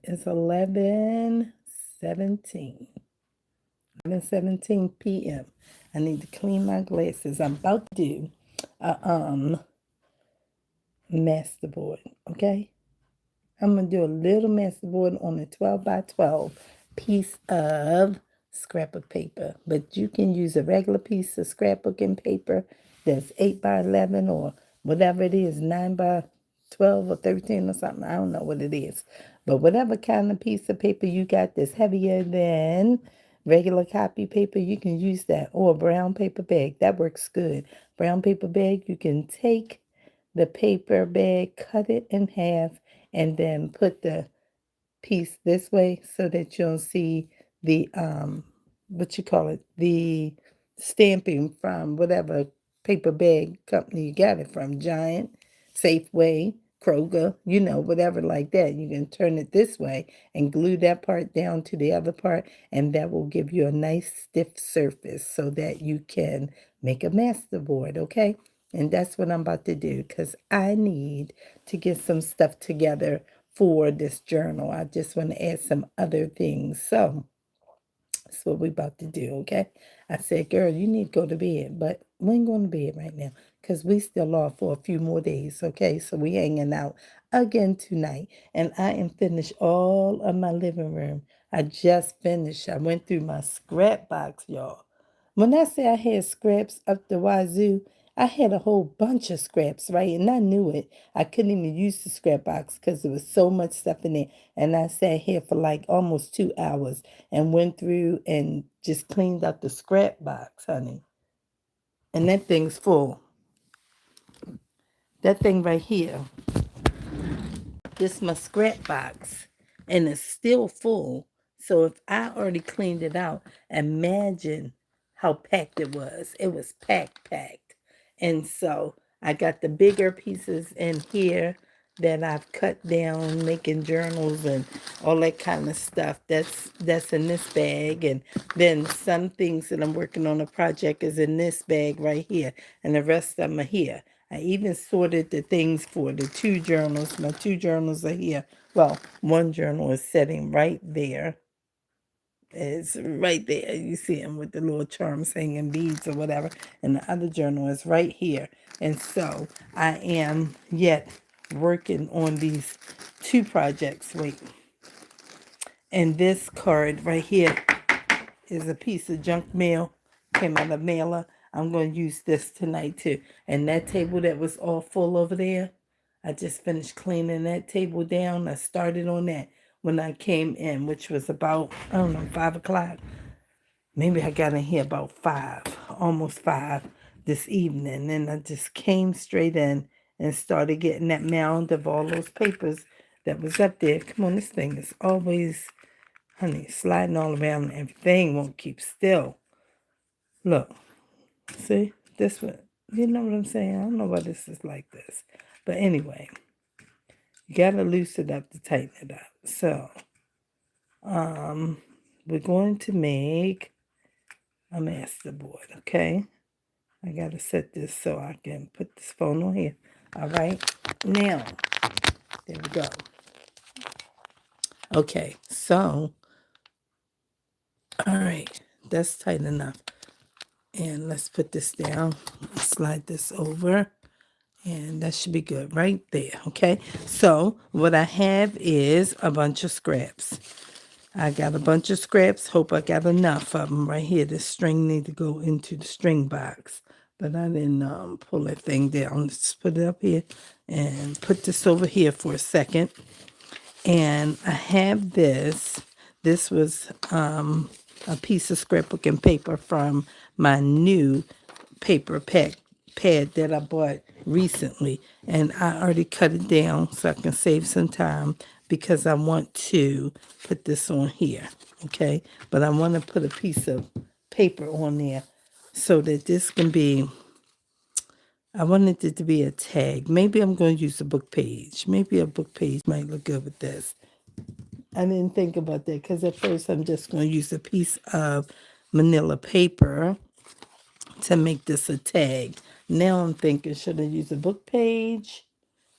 is 11:17. 11:17 p.m. I need to clean my glasses. I'm about to do a masterboard, okay? I'm going to do a little masterboard on a 12 by 12 piece of scrapbook paper. But you can use a regular piece of scrapbooking paper that's 8 by 11 or whatever it is, 9 by 12 or 13 or something. I don't know what it is. But whatever kind of piece of paper you got that's heavier than regular copy paper, you can use that. Or a brown paper bag. That works good. Brown paper bag, you can take the paper bag, cut it in half, and then put the piece this way so that you'll see the what you call it, the stamping from whatever paper bag company you got it from, Giant, Safeway, Kroger, whatever like that. You can turn it this way and glue that part down to the other part, and that will give you a nice stiff surface so that you can make a masterboard, okay? And that's what I'm about to do because I need to get some stuff together for this journal. I just want to add some other things. So that's what we're about to do, okay? I said, girl, you need to go to bed, but we ain't going to bed right now because we still off for a few more days, okay? So we hanging out again tonight, and I am finished all of my living room. I just finished. I went through my scrap box, y'all. When I say I had scraps up the wazoo, I had a whole bunch of scraps, right? And I knew it. I couldn't even use the scrap box because there was so much stuff in there. And I sat here for like almost 2 hours and went through and just cleaned out the scrap box, honey. And that thing's full. That thing right here, this is my scrap box, and it's still full. So if I already cleaned it out, imagine how packed it was. It was packed. And so I got the bigger pieces in here that I've cut down, making journals and all that kind of stuff. That's in this bag. And then some things that I'm working on a project is in this bag right here. And the rest of them are here. I even sorted the things for the two journals. My two journals are here. Well, one journal is sitting right there. It's right there. You see them with the little charms hanging beads or whatever. And the other journal is right here. And so I am yet working on these two projects. Wait. And this card right here is a piece of junk mail. Came out of mailer. I'm going to use this tonight too. And that table that was all full over there, I just finished cleaning that table down. I started on that when I came in, which was about, I don't know, 5 o'clock. Maybe I got in here about 5, almost 5 this evening. And I just came straight in and started getting that mound of all those papers that was up there. Come on, this thing is always, honey, sliding all around and everything won't keep still. Look, see, this one, you know what I'm saying? I don't know why this is like this. But anyway, you gotta loosen it up to tighten it up. So, we're going to make a masterboard, okay? I gotta set this so I can put this phone on here. All right, now, there we go. Okay, so, all right, that's tight enough. And let's put this down, slide this over, and that should be good right there, okay? So what I have is a bunch of scraps. I got a bunch of scraps. Hope I got enough of them right here. This string need to go into the string box, but I didn't pull that thing down. Let's put it up here and put this over here for a second. And I have this. This was a piece of scrapbooking paper from my new paper pad that I bought recently. And I already cut it down so I can save some time because I want to put this on here, okay? But I want to put a piece of paper on there so that this can be, I wanted it to be a tag. Maybe I'm going to use a book page. Maybe a book page might look good with this. I didn't think about that because at first I'm just going to use a piece of manila paper to make this a tag. Now I'm thinking, should I use a book page?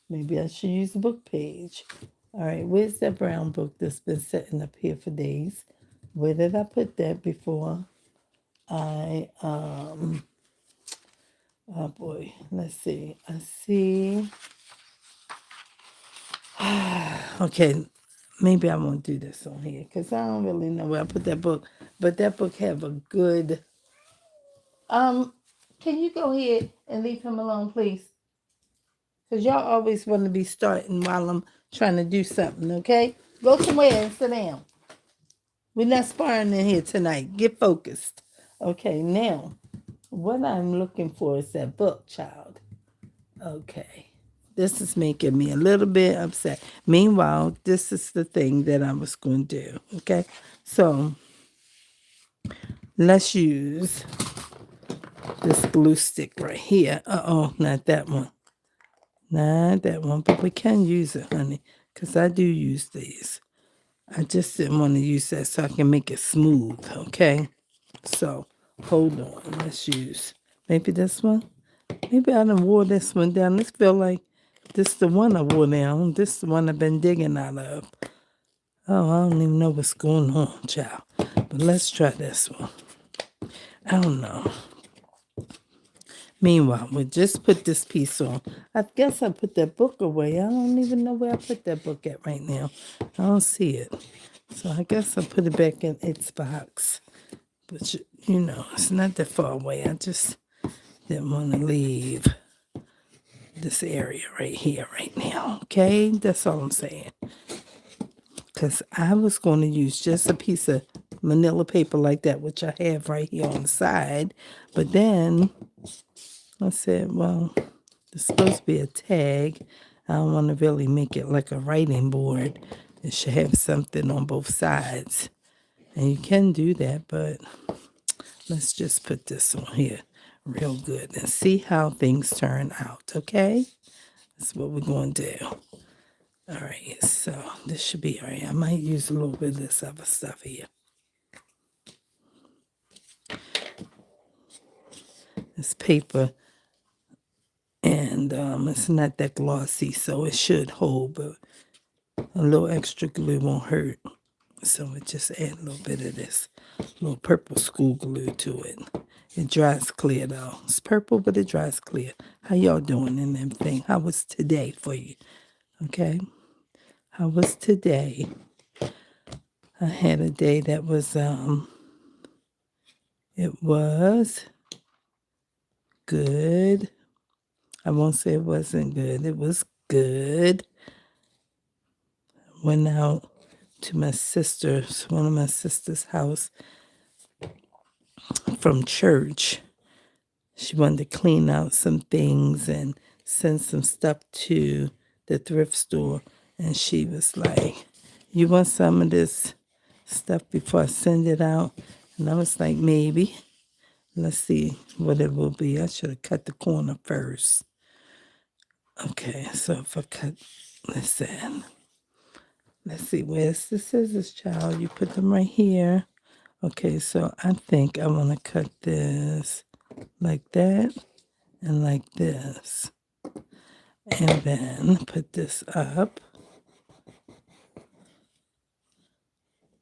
Maybe I should use a book page. All right, where's that brown book that's been sitting up here for days? Where did I put that before? Oh boy, let's see. I see. Okay, maybe I won't do this on here because I don't really know where I put that book. But that book have a good. Can you go ahead and leave him alone, please? Because y'all always want to be starting while I'm trying to do something, okay? Go somewhere and sit down. We're not sparring in here tonight. Get focused. Okay, now, what I'm looking for is that book, child. Okay. This is making me a little bit upset. Meanwhile, this is the thing that I was going to do, okay? So, let's use this glue stick right here. Uh-oh, not that one. Not that one, but we can use it, honey, because I do use these. I just didn't want to use that so I can make it smooth, okay? So, hold on. Let's use maybe this one. Maybe I done wore this one down. This feel like this the one I wore down. This the one I've been digging out of. Oh, I don't even know what's going on, child. But let's try this one. I don't know. Meanwhile, we'll just put this piece on. I guess I put that book away. I don't even know where I put that book at right now. I don't see it. So I guess I'll put it back in its box. But, you know, it's not that far away. I just didn't want to leave this area right here right now. Okay? That's all I'm saying. Because I was going to use just a piece of manila paper like that, which I have right here on the side. But then I said, well, there's supposed to be a tag. I don't want to really make it like a writing board. It should have something on both sides. And you can do that, but let's just put this on here real good and see how things turn out, okay? That's what we're going to do. All right, so this should be all right. I might use a little bit of this other stuff here. This paper, and it's not that glossy, so it should hold, but a little extra glue won't hurt. So we just add a little bit of this little purple school glue to it. It dries clear though. It's purple, but it dries clear. How y'all doing in everything? How was today for you? Okay. How was today? I had a day that was it was good. I won't say it wasn't good. It was good. Went out to my sister's, one of my sister's house from church. She wanted to clean out some things and send some stuff to the thrift store. And she was like, you want some of this stuff before I send it out? And I was like, maybe. Let's see what it will be. I should have cut the corner first. Okay, so if I cut, listen. Let's see, where's the scissors, child? You put them right here. Okay, so I think I want to cut this like that and like this. And then put this up.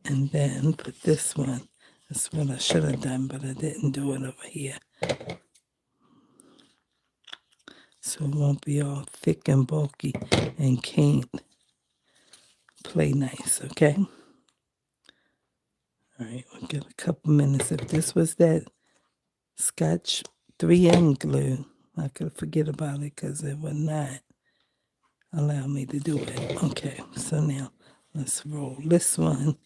And then put this one. That's what I should have done, but I didn't do it over here. So it won't be all thick and bulky and can't play nice, okay? All right, we'll give a couple minutes. If this was that Scotch 3M glue, I could forget about it because it would not allow me to do it. Okay, so now let's roll this one.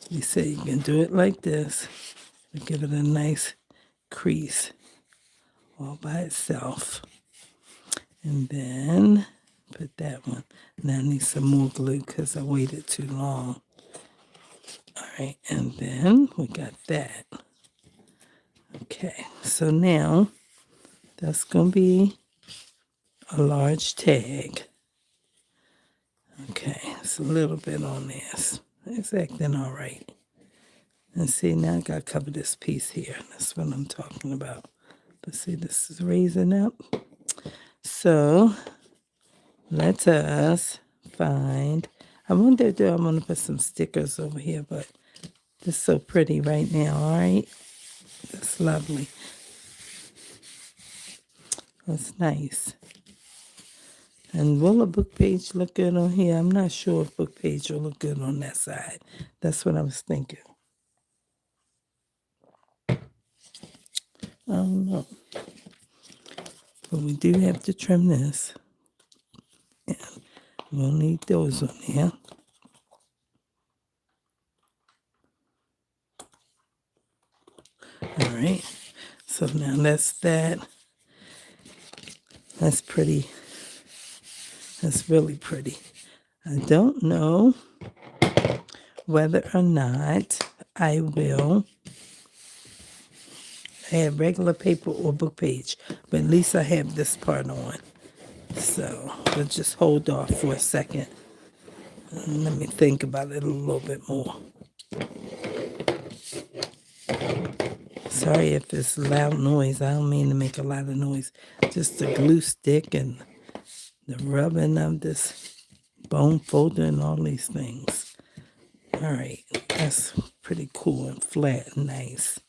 You say you can do it like this. We give it a nice crease all by itself. And then put that one. Now I need some more glue because I waited too long. All right, and then we got that. Okay, so now that's going to be a large tag. Okay, it's a little bit on this. It's acting all right. And see, now I got to cover this piece here. That's what I'm talking about. But see, this is raising up. So let us find. I wonder, do I want to put some stickers over here, but this is so pretty right now, all right? That's lovely. That's nice. And will a book page look good on here? I'm not sure if book page will look good on that side. That's what I was thinking. I don't know. But we do have to trim this. And we'll need those on there. All right. So now that's that. That's pretty. That's really pretty. I don't know whether or not I will have regular paper or book page, but at least I have this part on. So we'll just hold off for a second. And let me think about it a little bit more. Sorry if it's loud noise. I don't mean to make a lot of noise. Just the glue stick and the rubbing of this bone folder and all these things. All right, that's pretty cool and flat and nice.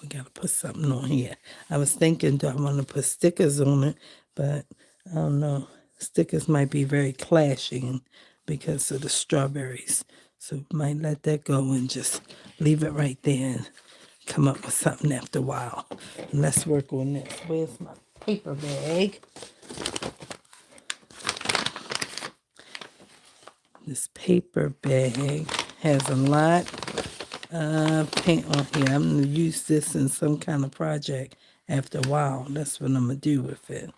We gotta put something on here. I was thinking, do I want to put stickers on it? But I don't know. Stickers might be very clashing because of the strawberries. So might let that go and just leave it right there and come up with something after a while. And let's work on this. Where's my paper bag? This paper bag has a lot of paint on here. I'm going to use this in some kind of project after a while. That's what I'm going to do with it.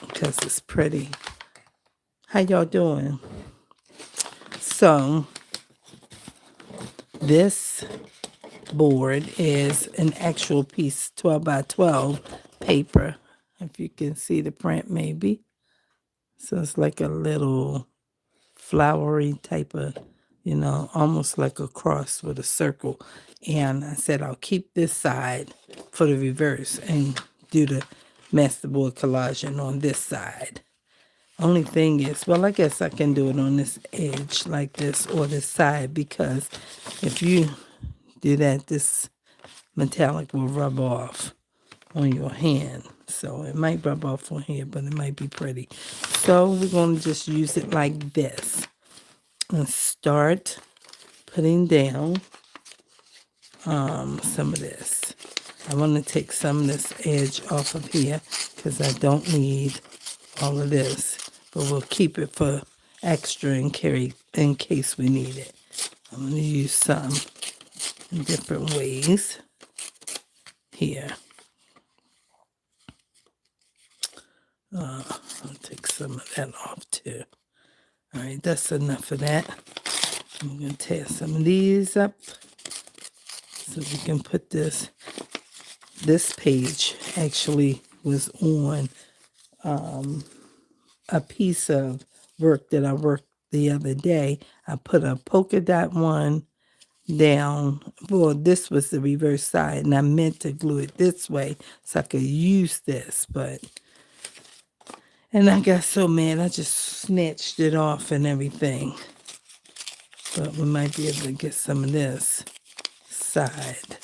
Because it's pretty. How y'all doing? So, this board is an actual piece, 12 by 12 paper. If you can see the print maybe. So it's like a little flowery type of, almost like a cross with a circle. And I said I'll keep this side for the reverse and do the masterboard collaging on this side. Only thing is, well, I guess I can do it on this edge like this or this side, because if you do that, this metallic will rub off on your hand. So it might rub off on here, but it might be pretty. So we're going to just use it like this and start putting down some of this. I want to take some of this edge off of here because I don't need all of this, but we'll keep it for extra and carry in case we need it. I'm going to use some in different ways here. I'll take some of that off too. All right, that's enough of that. I'm going to tear some of these up so we can put this. This page actually was on a piece of work that I worked the other day. I put a polka dot one down. Well, this was the reverse side, and I meant to glue it this way so I could use this, and I got so mad I just snatched it off and everything. But we might be able to get some of this side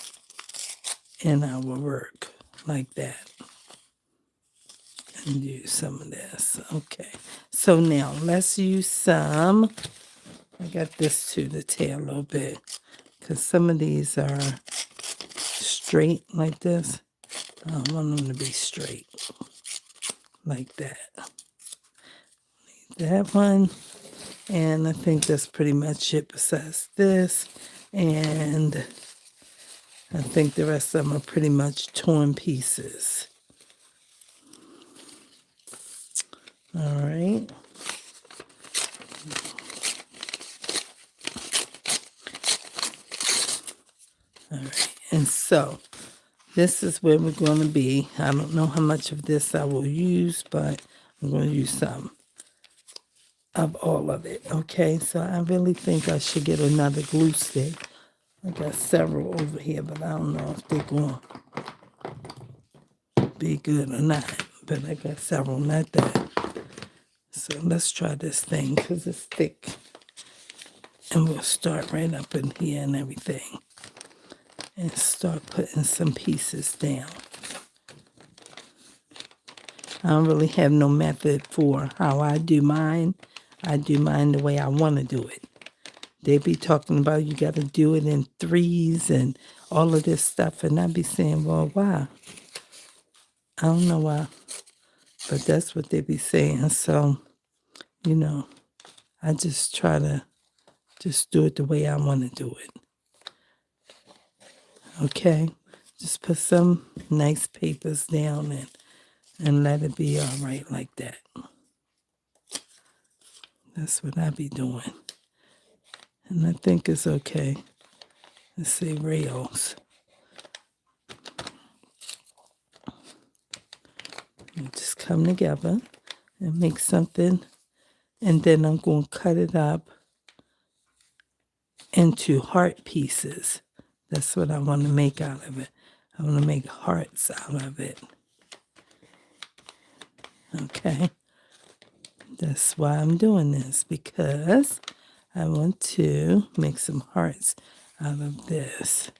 in our work like that. And use some of this. Okay. So now let's use some. I got this too to tear a little bit, because some of these are straight like this. I don't want them to be straight like that. That one. And I think that's pretty much it besides this. And I think the rest of them are pretty much torn pieces. All right. All right. And so this is where we're going to be. I don't know how much of this I will use, but I'm going to use some of all of it. Okay, so I really think I should get another glue stick. I got several over here, but I don't know if they're going to be good or not. But I got several, not that. So let's try this thing because it's thick. And we'll start right up in here and everything. And start putting some pieces down. I don't really have no method for how I do mine. I do mine the way I want to do it. They be talking about you got to do it in threes and all of this stuff. And I be saying, well, why? I don't know why. But that's what they be saying. So, you know, I just try to just do it the way I want to do it. Okay? Just put some nice papers down and let it be all right like that. That's what I be doing. And I think it's okay. Let's say rails. You just come together and make something. And then I'm going to cut it up into heart pieces. That's what I want to make out of it. I want to make hearts out of it. Okay? That's why I'm doing this, because I want to make some hearts out of this.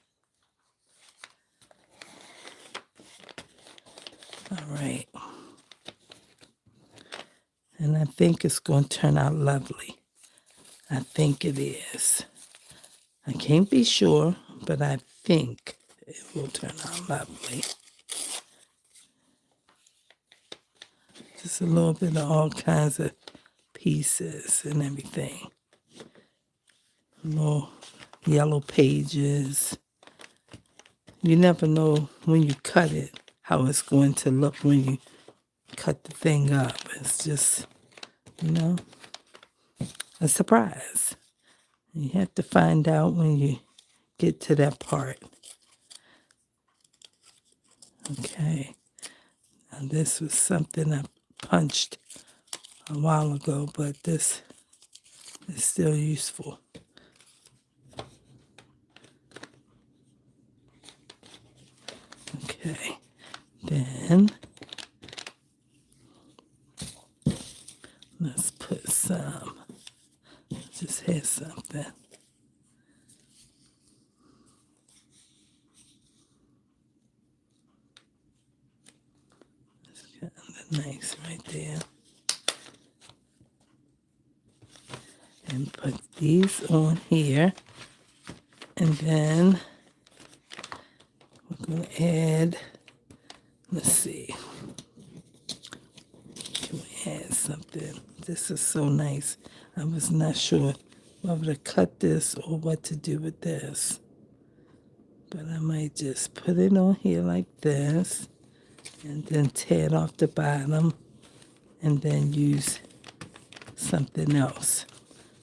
All right. And I think it's going to turn out lovely. I think it is. I can't be sure, but I think it will turn out lovely. Just a little bit of all kinds of pieces and everything. Little yellow pages. You never know when you cut it how it's going to look when you cut the thing up. It's just, you know, a surprise. You have to find out when you get to that part. Okay. Now this was something I punched a while ago, but this is still useful. Okay. Then let's put some. Just had something. It's kind of nice right there. And put these on here. And then we're going to add, let's see. Can we add something? This is so nice. I was not sure whether to cut this or what to do with this. But I might just put it on here like this. And then tear it off the bottom. And then use something else.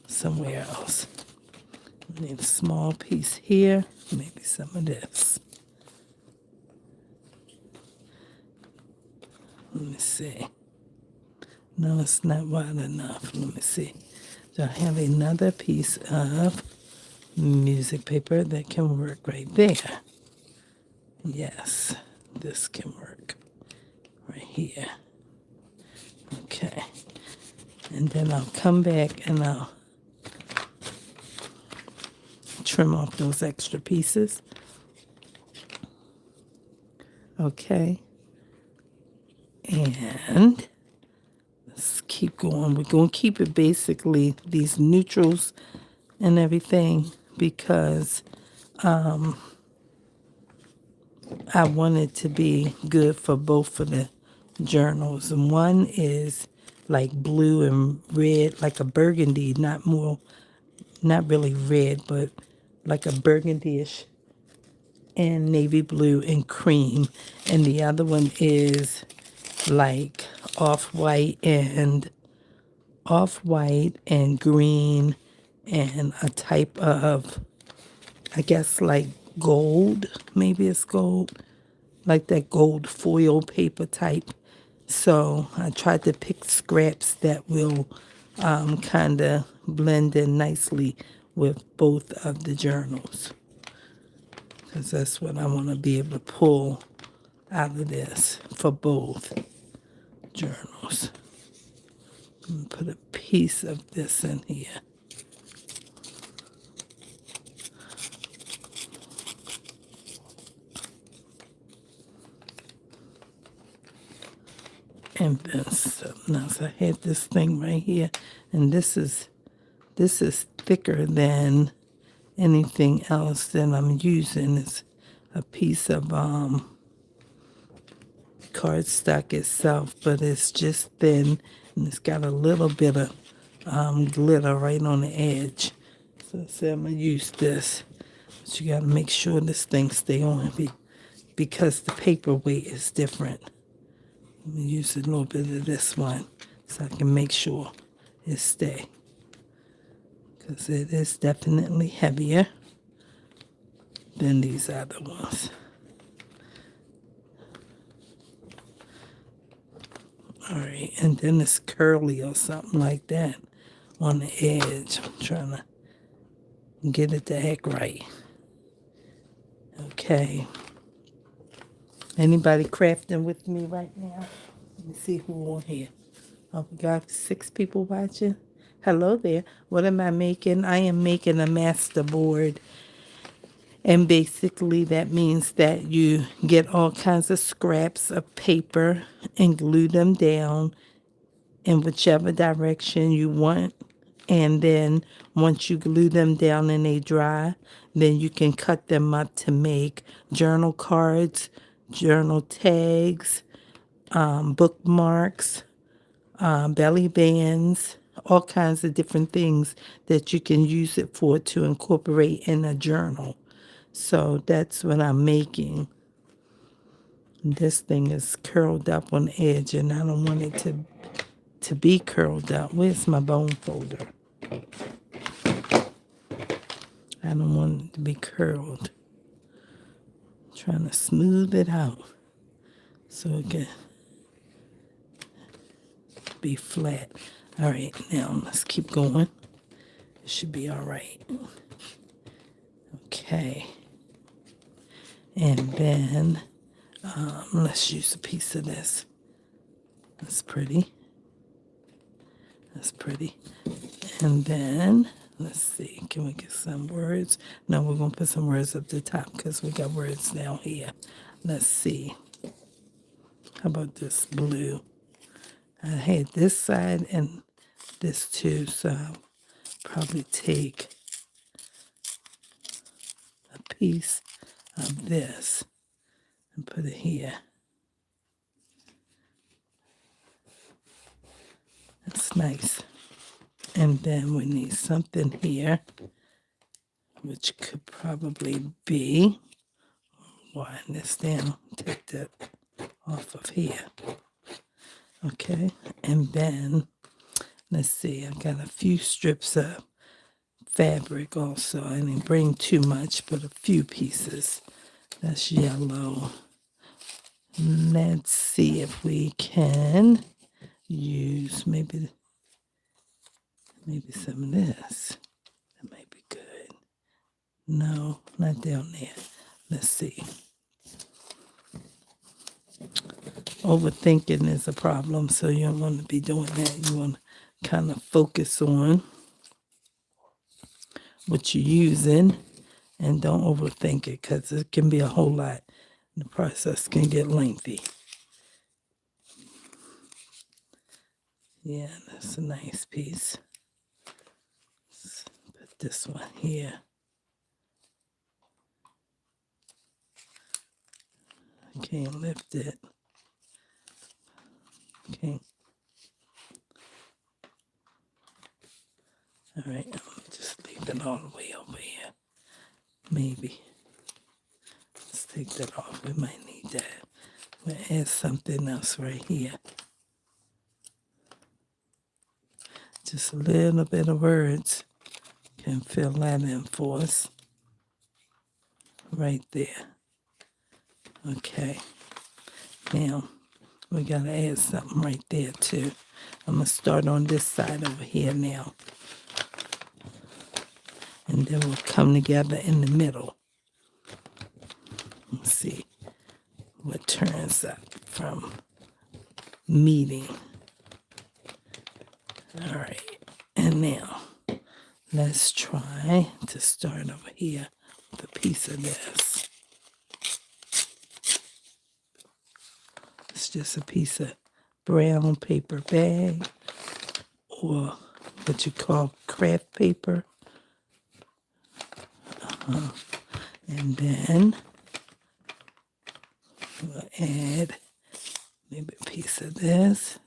Somewhere else. We need a small piece here. Maybe some of this. Let me see. No, it's not wide enough. Let me see. So I have another piece of music paper that can work right there. Yes, this can work right here. Okay. And then I'll come back and I'll trim off those extra pieces. Okay. And let's keep going. We're going to keep it basically these neutrals and everything because I want it to be good for both of the journals. And one is like blue and red, like a burgundy, not really red, but like a burgundy-ish and navy blue and cream. And the other one is like off-white and green and a type of, I guess, like gold. Maybe it's gold, like that gold foil paper type. So I tried to pick scraps that will kind of blend in nicely with both of the journals. Because that's what I want to be able to pull out of this for both journals. Put a piece of this in here. And then something else. I had this thing right here, and this is thicker than anything else that I'm using. It's a piece of cardstock itself, but it's just thin, and it's got a little bit of glitter right on the edge. So I said I'm gonna use this, but you gotta make sure this thing stay on because the paper weight is different. I'm gonna use a little bit of this one so I can make sure it stay, because it is definitely heavier than these other ones. All right, and then it's curly or something like that on the edge. I'm trying to get it to act right. Okay. Anybody crafting with me right now? Let me see who on here. Oh, we got 6 people watching. Hello there. What am I making? I am making a masterboard. And basically that means that you get all kinds of scraps of paper and glue them down in whichever direction you want. And then once you glue them down and they dry, then you can cut them up to make journal cards, journal tags, bookmarks, belly bands, all kinds of different things that you can use it for to incorporate in a journal. So that's what I'm making. This thing is curled up on the edge, and I don't want it to be curled up. Where's my bone folder? I don't want it to be curled. I'm trying to smooth it out so it can be flat. All right, now let's keep going. It should be all right. Okay. And then let's use a piece of this. That's pretty. That's pretty. And then, let's see, can we get some words? No, we're going to put some words up the top because we got words down here. Let's see. How about this blue? I had this side and this too, so I'll probably take a piece of this and put it here. That's nice. And then we need something here, which could probably be, widen this down, take that off of here. Okay, and then, let's see, I got a few strips of fabric also. I didn't bring too much, but a few pieces. That's yellow. Let's see if we can use maybe some of this. That might be good. No, not down there. Let's see. Overthinking is a problem, so you don't want to be doing that. You want to kind of focus on what you're using and don't overthink it, because it can be a whole lot. The process can get lengthy. Yeah, that's a nice piece. Let's put this one here. I can't lift it. Okay. All right, I'll just leave it all the way over here. Maybe. Let's take that off. We might need that. We'll add something else right here. Just a little bit of words can fill that in for us. Right there. Okay. Now, we got to add something right there too. I'm going to start on this side over here now. And then we'll come together in the middle. Let's see what turns up from meeting. All right. And now let's try to start over here with a piece of this. It's just a piece of brown paper bag, or what you call craft paper. And then we'll add maybe a piece of this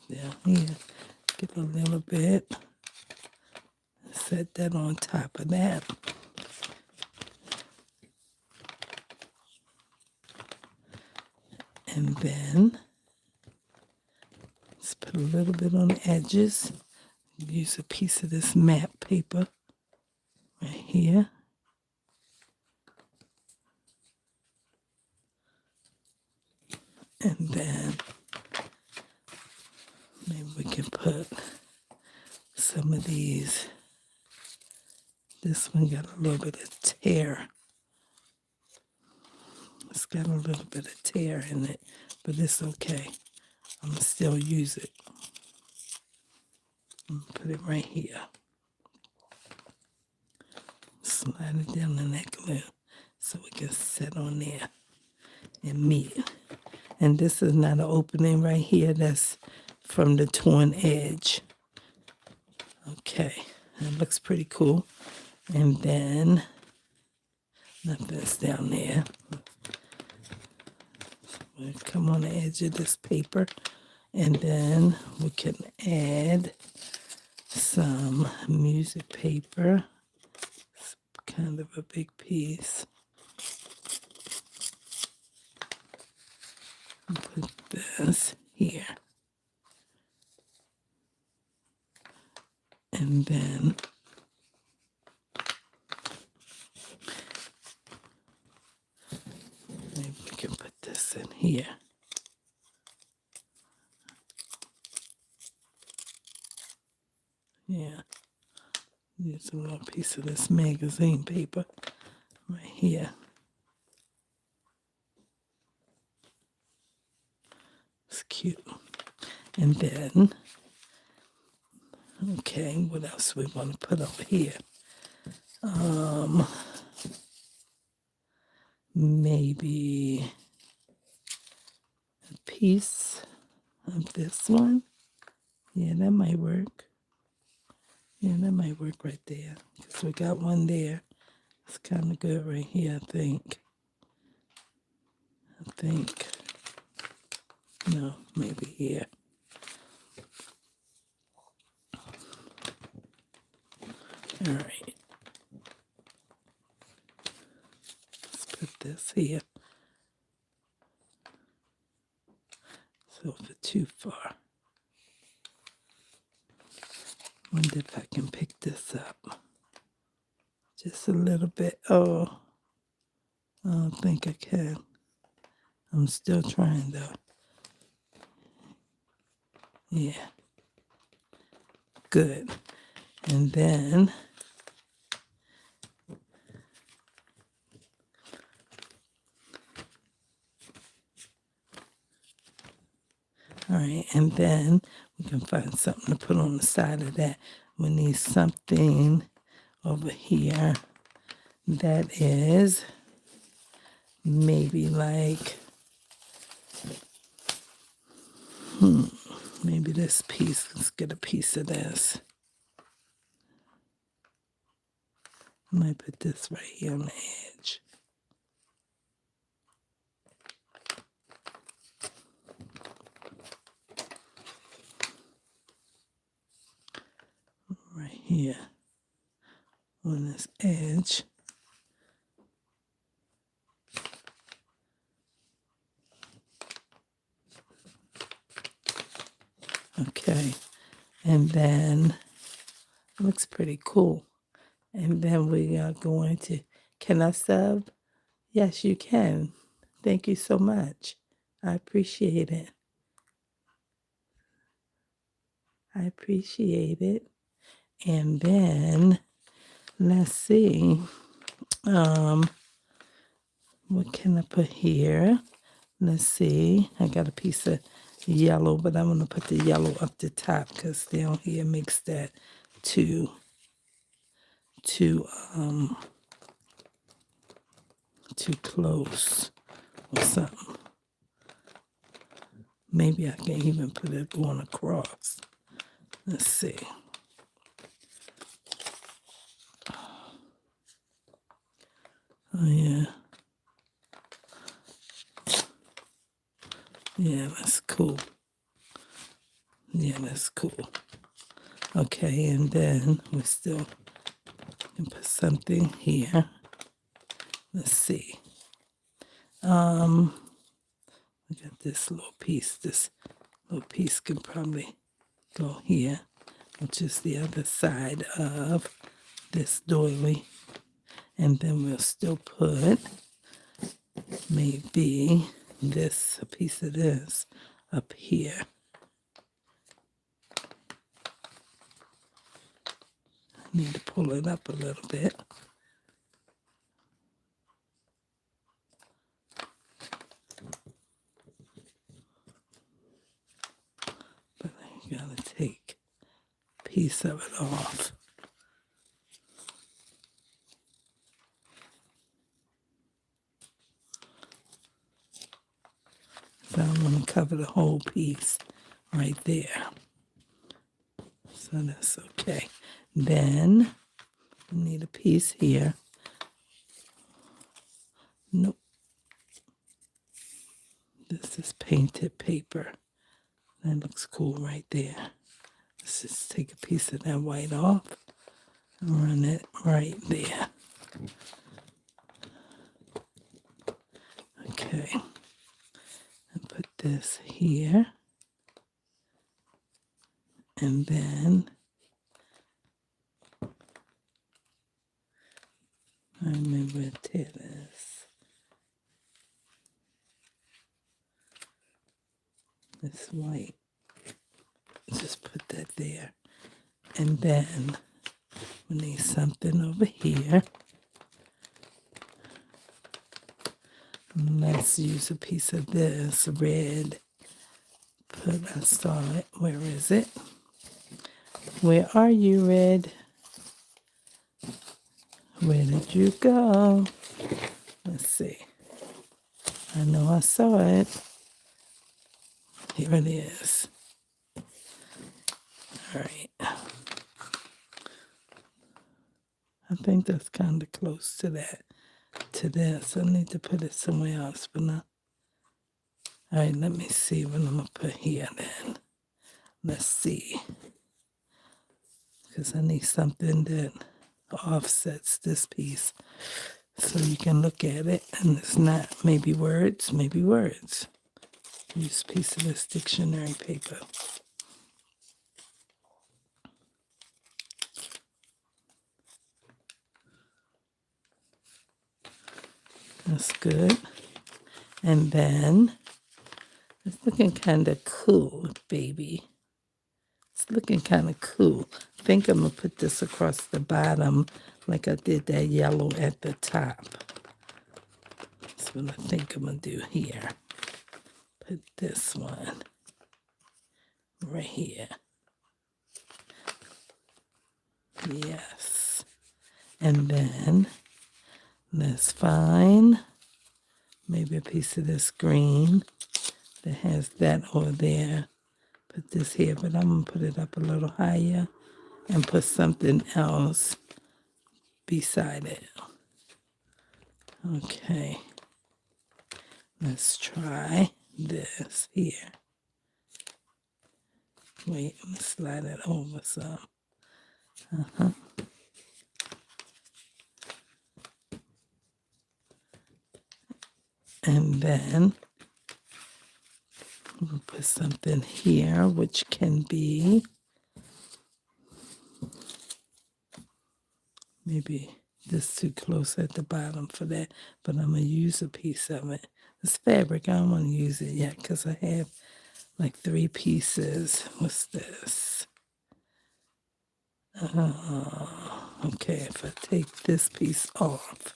down here. Get a little bit. Set that on top of that. And then let's put a little bit on the edges. Use a piece of this matte paper right here. And then maybe we can put some of these. This one got a little bit of tear. It's got a little bit of tear in it, but it's okay. I'm gonna still use it. Put it right here. Slide it down in that glue so it can sit on there and meet. And this is not an opening right here. That's from the torn edge. Okay, that looks pretty cool. And then nothing's down there. We'll come on the edge of this paper, and then we can add some music paper. It's kind of a big piece. Put this here. And then maybe we can put this in here. Yeah. Use a little piece of this magazine paper right here. It's cute. And then, okay, what else we want to put over here? Maybe a piece of this one. Yeah, that might work. Yeah, that might work right there. Because we got one there. It's kind of good right here, I think. No, maybe here. All right. Let's put this here. So for too far. Wonder if I can pick this up. Just a little bit. Oh, I don't think I can. I'm still trying though. Yeah. Good. And then all right, and then we can find something to put on the side of that. We need something over here that is maybe like, maybe this piece. Let's get a piece of this. I might put this right here on the edge. Right here on this edge. Okay, and then it looks pretty cool. And then we are going to, can I sub? Yes, you can. Thank you so much. I appreciate it. I appreciate it. And then let's see. What can I put here? Let's see. I got a piece of yellow, but I'm going to put the yellow up the top because down here makes that too close or something. Maybe I can even put it going across. Let's see. Oh, yeah. Yeah, that's cool. Yeah, that's cool. Okay, and then we still can put something here. Let's see. We got this little piece. This little piece can probably go here, which is the other side of this doily. And then we'll still put maybe this, a piece of this up here. I need to pull it up a little bit. But I gotta take a piece of it off. So I want to cover the whole piece right there. So that's okay. Then we need a piece here. Nope. This is painted paper. That looks cool right there. Let's just take a piece of that white off and run it right there. Okay. And put this here. And then I remember what it is. This white. Just put that there. And then we need something over here. Let's use a piece of this red. I saw it. Where is it? Where are you, red? Where did you go? Let's see. I know I saw it. Here it is. All right. I think that's kind of close to that, to this. I need to put it somewhere else, but not. All right, let me see what I'm going to put here then. Let's see. Because I need something that offsets this piece so you can look at it and it's not maybe words, maybe words. Use a piece of this dictionary paper. That's good. And then it's looking kind of cool, baby. It's looking kind of cool. I think I'm going to put this across the bottom like I did that yellow at the top. That's what I think I'm going to do here. Put this one right here. Yes. And then let's find maybe a piece of this green that has that over there. Put this here, but I'm going to put it up a little higher and put something else beside it. Okay. Let's try this here. Wait, I'm going to slide it over some. And then we'll put something here, which can be maybe this too close at the bottom for that, but I'm going to use a piece of it. This fabric, I don't want to use it yet because I have like 3 pieces. What's this? Okay, if I take this piece off,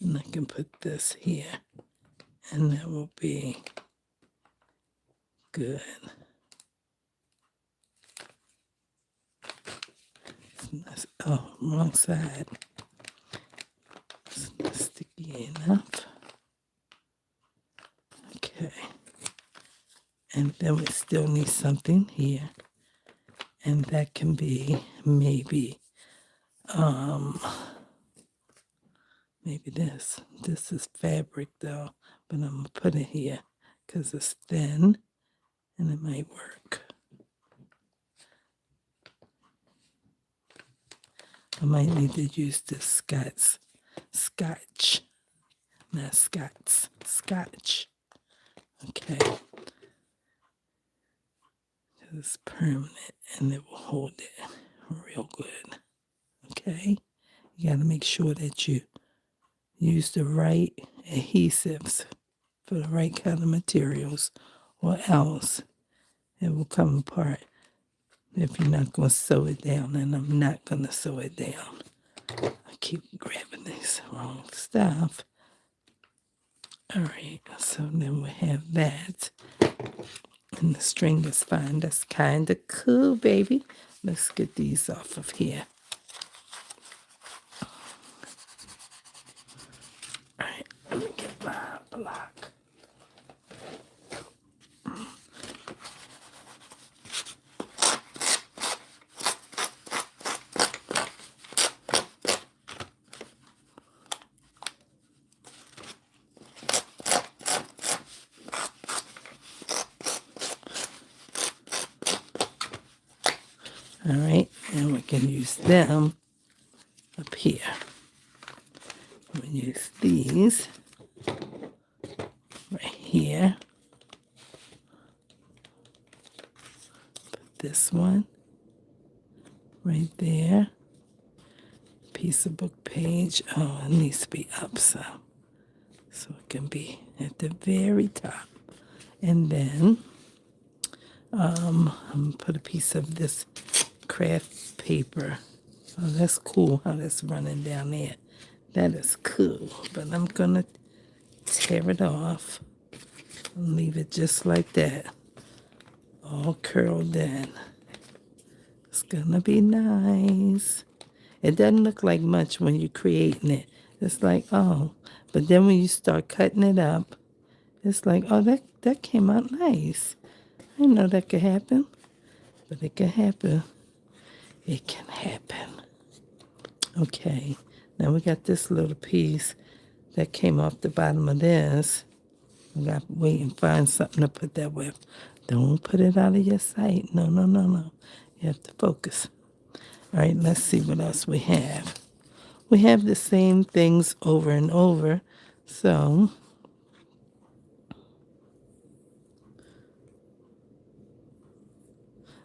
and I can put this here. And that will be good. Oh, wrong side. It's not sticky enough. Okay. And then we still need something here. And that can be maybe maybe this. This is fabric though, but I'm gonna put it here because it's thin and it might work. I might need to use this scotch, not Scots, scotch. Okay. It's permanent and it will hold it real good. Okay. You got to make sure that you use the right adhesives for the right kind of materials, or else it will come apart if you're not going to sew it down, and I'm not going to sew it down. I keep grabbing this wrong stuff. All right, so then we have that. And the string is fine. That's kind of cool, baby. Let's get these off of here. All right, let me get my block. All right, and we can use them up here. We use these right here. Put this one right there. Piece of book page. Oh, it needs to be up some, so it can be at the very top. And then I'm gonna put a piece of this craft paper. Oh, that's cool how that's running down there. That is cool. But I'm gonna tear it off and leave it just like that, all curled in. It's gonna be nice. It doesn't look like much when you're creating it. It's like, oh, but then when you start cutting it up, it's like, oh, that came out nice. I didn't know that could happen, but it can happen. It can happen. Okay, now we got this little piece that came off the bottom of this. I got to wait and find something to put that with. Don't put it out of your sight. No, no, no, no. You have to focus. All right, let's see what else we have. We have the same things over and over. So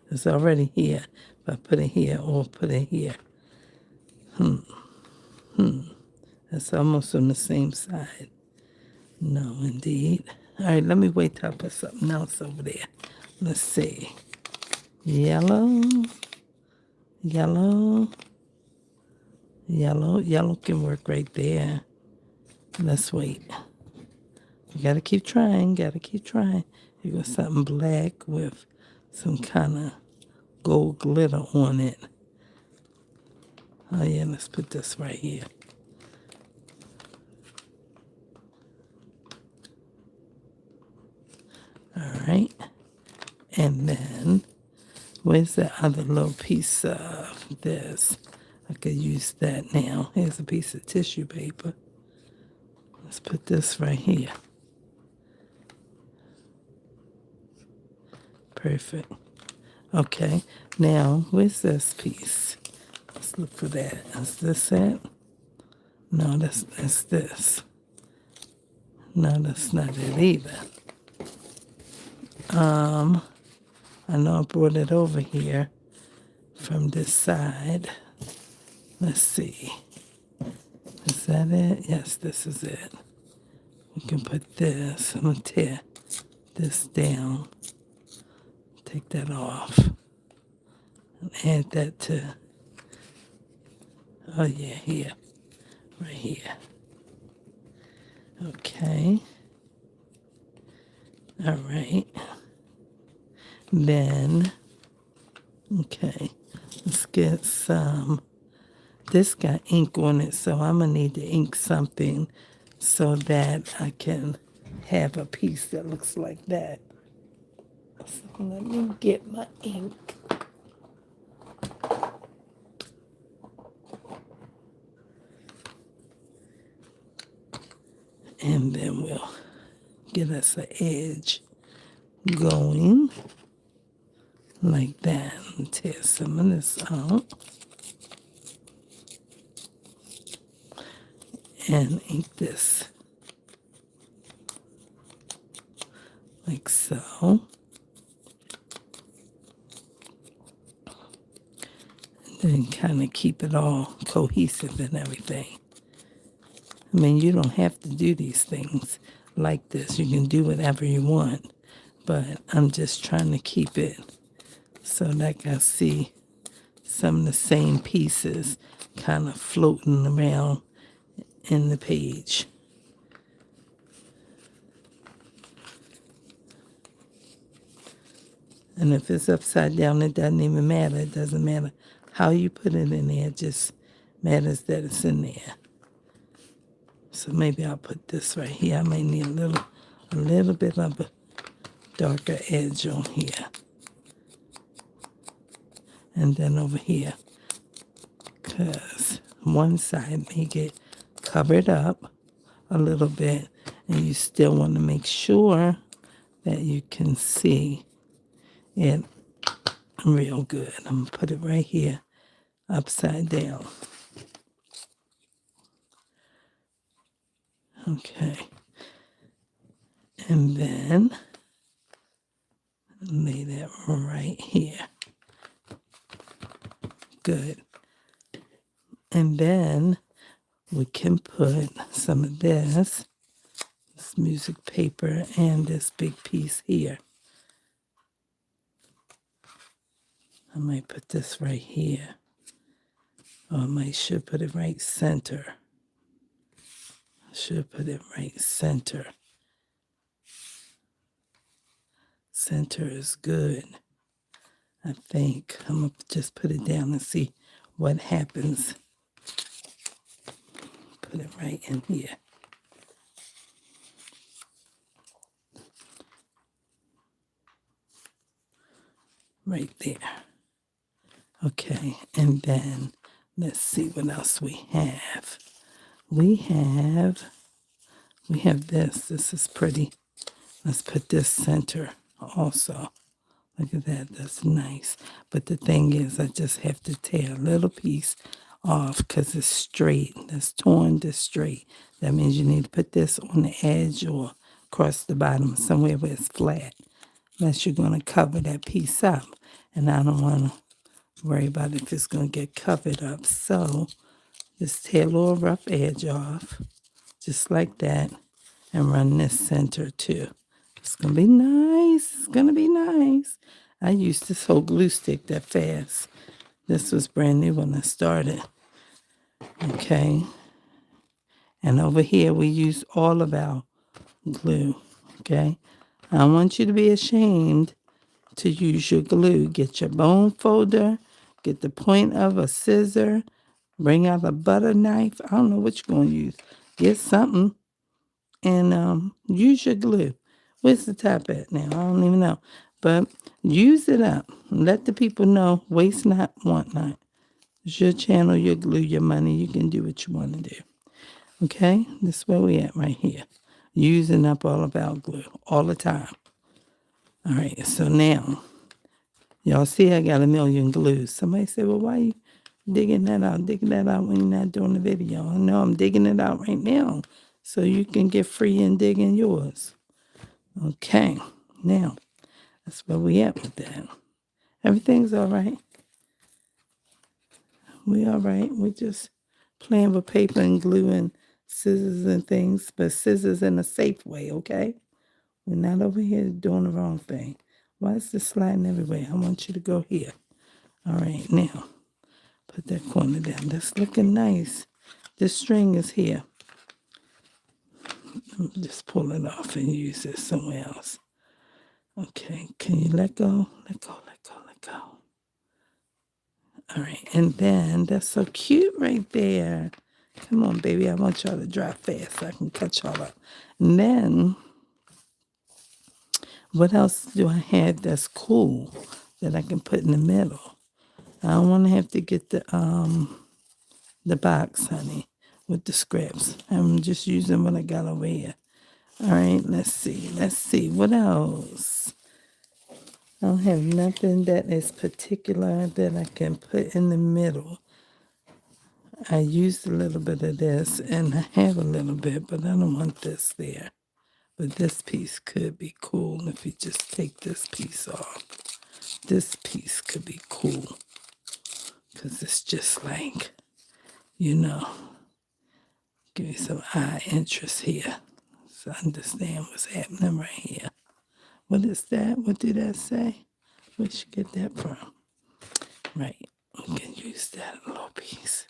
it's already here. If I put it here or put it here. That's almost on the same side. No, indeed. All right, let me wait till I put something else over there. Let's see. Yellow. Yellow. Yellow. Yellow can work right there. Let's wait. You gotta keep trying. Gotta keep trying. You got something black with some kind of gold glitter on it. Oh yeah, let's put this right here. All right. And then, where's the other little piece of this? I could use that now. Here's a piece of tissue paper. Let's put this right here. Perfect. Okay, now, where's this piece? Let's look for that. Is this it? No, that's this. No, that's not it either. I know I brought it over here from this side. Let's see. Is that it? Yes, this is it. We can put this. I'm going to tear this down. Take that off. And add that to, oh yeah, here. Right here. Okay. All right. Then, okay, let's get some. This got ink on it, so I'm going to need to ink something so that I can have a piece that looks like that. So let me get my ink. And then we'll get us an edge going like that. And tear some of this out. And ink this like so. And then kind of keep it all cohesive and everything. I mean, you don't have to do these things like this. You can do whatever you want. But I'm just trying to keep it so that I see some of the same pieces kind of floating around in the page. And if it's upside down, it doesn't even matter. It doesn't matter how you put it in there. It just matters that it's in there. So maybe I'll put this right here. I may need a little bit of a darker edge on here. And then over here, because one side may get covered up a little bit, and you still want to make sure that you can see it real good. I'm going to put it right here, upside down. Okay. And then lay that right here. Good. And then we can put some of this music paper and this big piece here. I might put this right here. Or I should put it right center. I should put it right center. Center is good, I think. I'm going to just put it down and see what happens. Put it right in here. Right there. Okay, and then let's see what else we have. We have this. This is pretty. Let's put this center also. Look at that. That's nice. But the thing is, I just have to tear a little piece off because it's straight. That's torn this straight. That means you need to put this on the edge or across the bottom, somewhere where it's flat. Unless you're going to cover that piece up. And I don't want to worry about if it's going to get covered up. So just tear a little rough edge off, just like that, and run this center too. It's going to be nice. It's going to be nice. I used this whole glue stick that fast. This was brand new when I started. Okay. And over here, we use all of our glue. Okay. I don't want you to be ashamed to use your glue. Get your bone folder. Get the point of a scissor. Bring out a butter knife. I don't know what you're going to use. Get something and use your glue. Where's the top at now? I don't even know. But use it up. Let the people know. Waste not, want not. It's your channel, your glue, your money. You can do what you want to do. Okay? This is where we at right here. Using up all of our glue all the time. All right. So now, y'all see I got a million glues. Somebody said, well, why you digging that out? Digging that out when you're not doing the video. I know I'm digging it out right now so you can get free and dig in yours. Okay, now, that's where we at with that. Everything's all right. We all right. We just playing with paper and glue and scissors and things, but scissors in a safe way, okay? We're not over here doing the wrong thing. Why is this sliding everywhere? I want you to go here. All right, now, put that corner down. That's looking nice. This string is here. Just pull it off and use it somewhere else. Okay, can you let go? Let go, let go, let go. All right, and then that's so cute right there. Come on, baby. I want y'all to dry fast so I can cut y'all up. And then, what else do I have that's cool that I can put in the middle? I don't want to have to get the box, honey, with the scraps. I'm just using what I got over here. All right, let's see. Let's see. What else? I don't have nothing that is particular that I can put in the middle. I used a little bit of this, and I have a little bit, but I don't want this there. But this piece could be cool if you just take this piece off. This piece could be cool because it's just like, you know, give you some eye interest here. So understand what's happening right here. What is that? What did that say? Where'd you get that from? Right. We can use that little piece.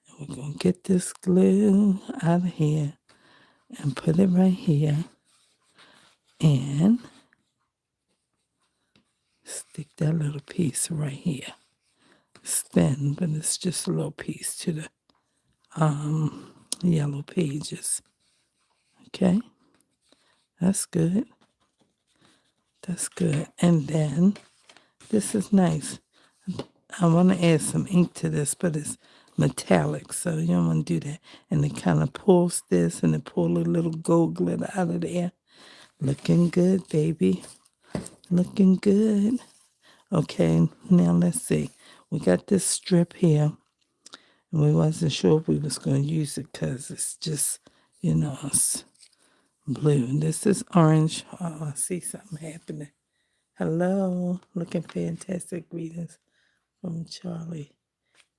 And we're going to get this glue out of here and put it right here. And stick that little piece right here. It's thin, but it's just a little piece to the yellow pages. Okay. That's good. That's good. And then this is nice. I want to add some ink to this, but it's metallic, so you don't want to do that. And it kind of pulls this, and it pulls a little gold glitter out of there. Looking good, baby. Looking good. Okay, now let's see. We got this strip here, and we wasn't sure if we was going to use it because it's just, you know, it's blue. This is orange. Oh, I see something happening. Hello. Looking fantastic. Greetings from Charlie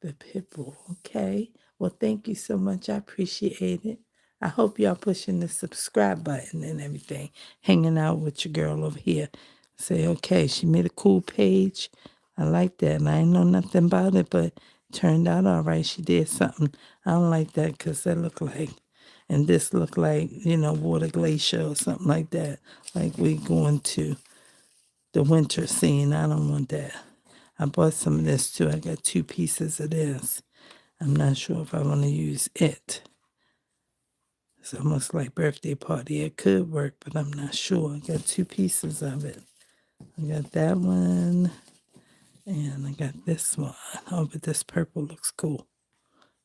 the pit bull. Okay. Well, thank you so much. I appreciate it. I hope y'all pushing the subscribe button and everything. Hanging out with your girl over here. Say, okay, she made a cool page. I like that. And I ain't know nothing about it, but it turned out all right. She did something. I don't like that because that looked like, and this looked like, you know, water glacier or something like that. Like we going to the winter scene. I don't want that. I bought some of this too. I got 2 pieces of this. I'm not sure if I want to use it. It's almost like birthday party. It could work, but I'm not sure. I got 2 pieces of it. I got that one, and I got this one. Oh, but this purple looks cool.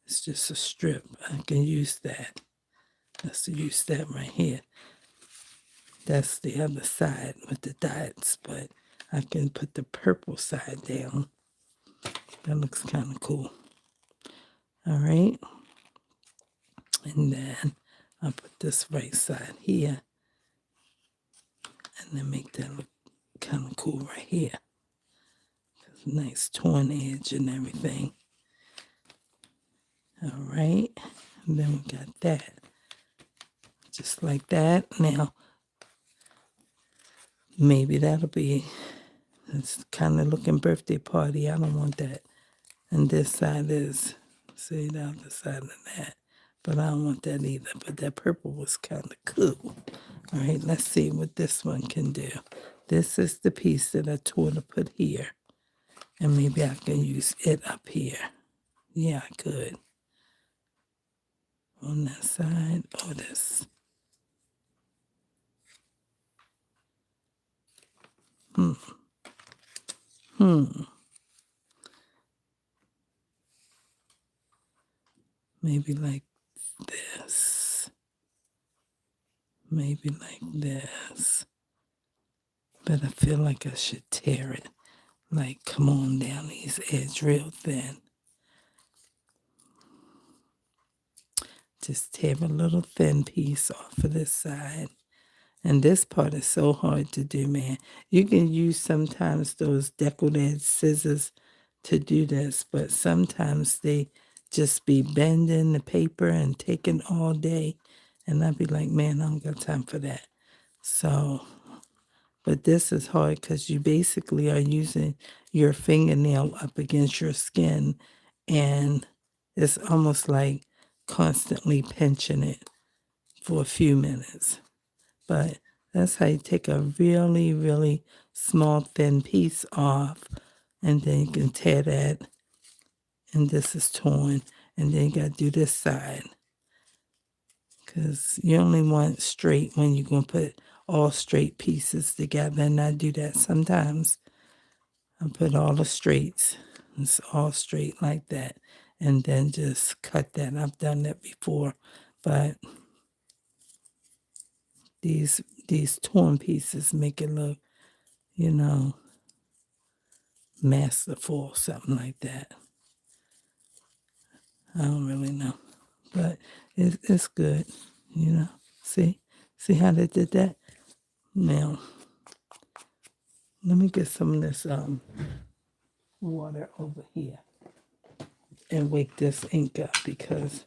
It's just a strip. I can use that. Let's use that right here. That's the other side with the dots, but I can put the purple side down. That looks kind of cool. All right. And then I'll put this right side here. And then make that look kind of cool right here. Nice torn edge and everything. All right. And then we got that. Just like that. Now, maybe that'll be, it's kind of looking birthday party. I don't want that. And this side is, see the other side of that. But I don't want that either. But that purple was kind of cool. All right, let's see what this one can do. This is the piece that I tore to put here. And maybe I can use it up here. Yeah, I could. On that side or this. Maybe like this. Maybe like this. But I feel like I should tear it. Like, come on down these edges real thin. Just tear a little thin piece off of this side. And this part is so hard to do, man. You can use sometimes those decorated scissors to do this, but sometimes they just be bending the paper and taking all day. And I'd be like, man, I don't got time for that. So, but this is hard because you basically are using your fingernail up against your skin, and it's almost like constantly pinching it for a few minutes. But That's how you take a really, really small, thin piece off, and then you can tear that, and this is torn, and then you got to do this side, because you only want straight when you're going to put all straight pieces together, and I do that sometimes. I put all the straights, it's all straight like that, and then just cut that. I've done that before, but these torn pieces make it look, you know, masterful, something like that. I don't really know, but it's good, you know. See how they did that? Now, let me get some of this water over here and wake this ink up, because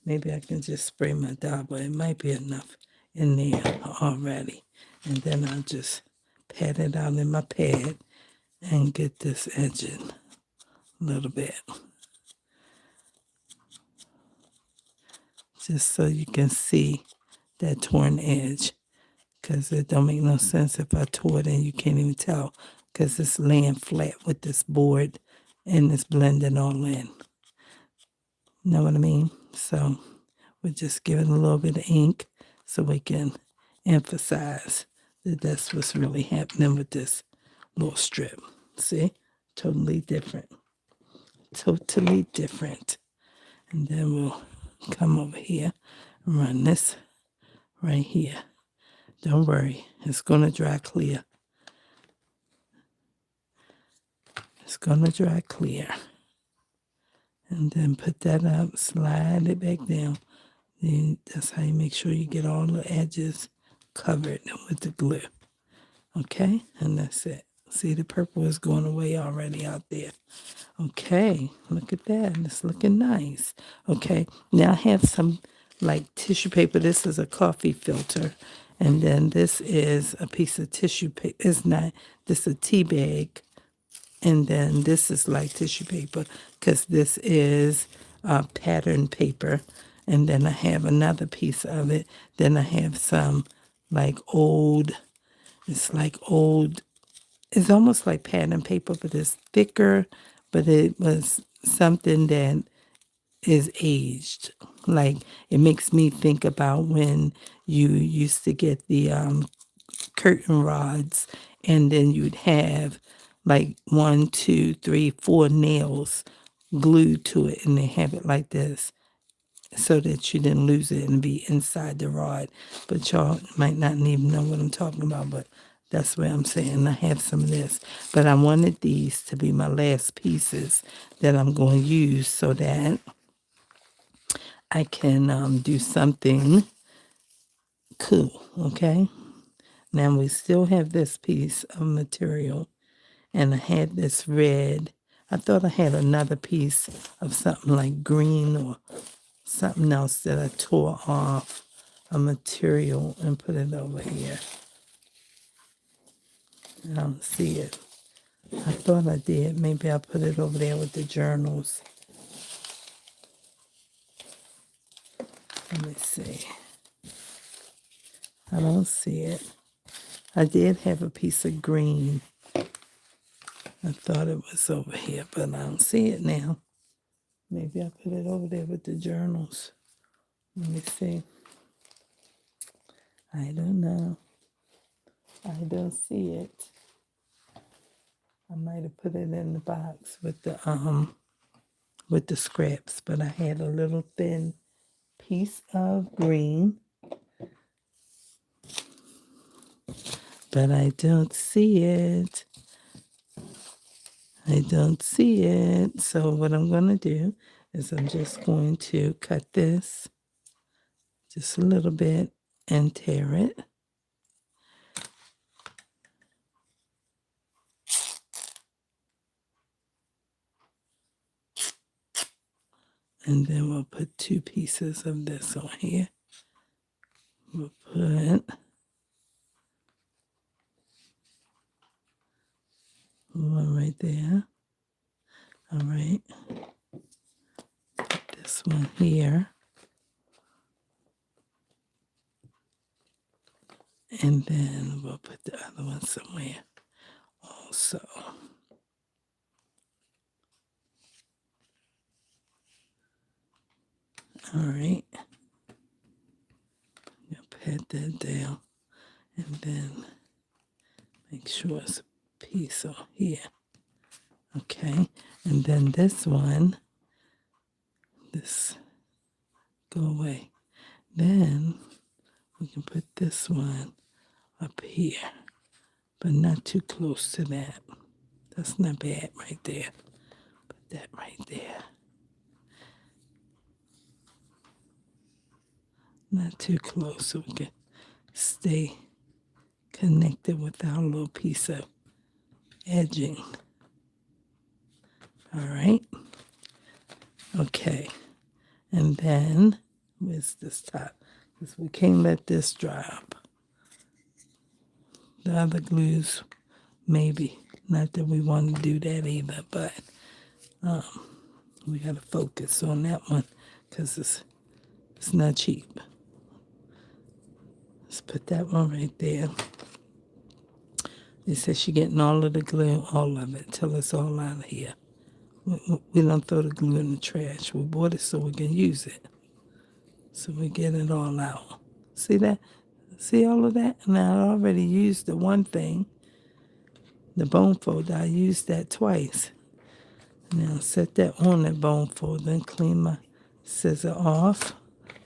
maybe I can just spray my dye, but it might be enough in there already. And then I'll just pat it out in my pad and get this edging a little bit. Just so you can see that torn edge, because it don't make no sense if I tore it and you can't even tell, because it's laying flat with this board and it's blending all in. Know what I mean? So we're just giving a little bit of ink so we can emphasize that that's what's really happening with this little strip. See? Totally different. Totally different. And then we'll come over here and run this right here. Don't worry, it's going to dry clear. It's going to dry clear. And then put that up, slide it back down. Then that's how you make sure you get all the edges covered with the glue. Okay, and that's it. See, the purple is going away already out there. Okay, look at that. It's looking nice. Okay, now I have some like tissue paper. This is a coffee filter. And then this is a piece of tissue paper. It's not, this is a tea bag. And then this is like tissue paper, because this is pattern paper. And then I have another piece of it. Then I have some like old, it's like old, it's almost like pattern paper, but it's thicker. But it was something that is aged. Like, it makes me think about when you used to get the curtain rods, and then you'd have like 1, 2, 3, 4 nails glued to it, and they have it like this so that you didn't lose it and be inside the rod. But y'all might not even know what I'm talking about, but that's what I'm saying. I have some of this, but I wanted these to be my last pieces that I'm going to use so that I can do something cool, okay? Now we still have this piece of material, and I had this red. I thought I had another piece of something like green or something else that I tore off a material and put it over here. I don't see it. I thought I did. Maybe I put it over there with the journals. Let me see. I don't see it. I did have a piece of green. I thought it was over here, but I don't see it now. Maybe I put it over there with the journals. Let me see. I don't know. I don't see it. I might have put it in the box with the scraps, but I had a little thin piece of green, but I don't see it. I don't see it. So what I'm going to do is I'm just going to cut this just a little bit and tear it. And then we'll put 2 pieces of this on here. We'll put one right there. All right. Put this one here. And then we'll put the other one somewhere also. All right. You'll pat that down and then make sure it's a piece on here. Okay. And then this one, this go away. Then we can put this one up here, but not too close to that. That's not bad right there. Put that right there. Not too close so we can stay connected with our little piece of edging. All right. Okay. And then, where's this top? Because we can't let this dry up. The other glues, maybe. Not that we want to do that either, but we got to focus on that one because it's not cheap. Let's put that one right there. It says she's getting all of the glue, all of it, till it's all out of here. We don't throw the glue in the trash. We bought it so we can use it. So we get it all out. See that? See all of that? Now I already used the one thing, the bone folder. I used that twice. Now set that on that bone folder and clean my scissor off.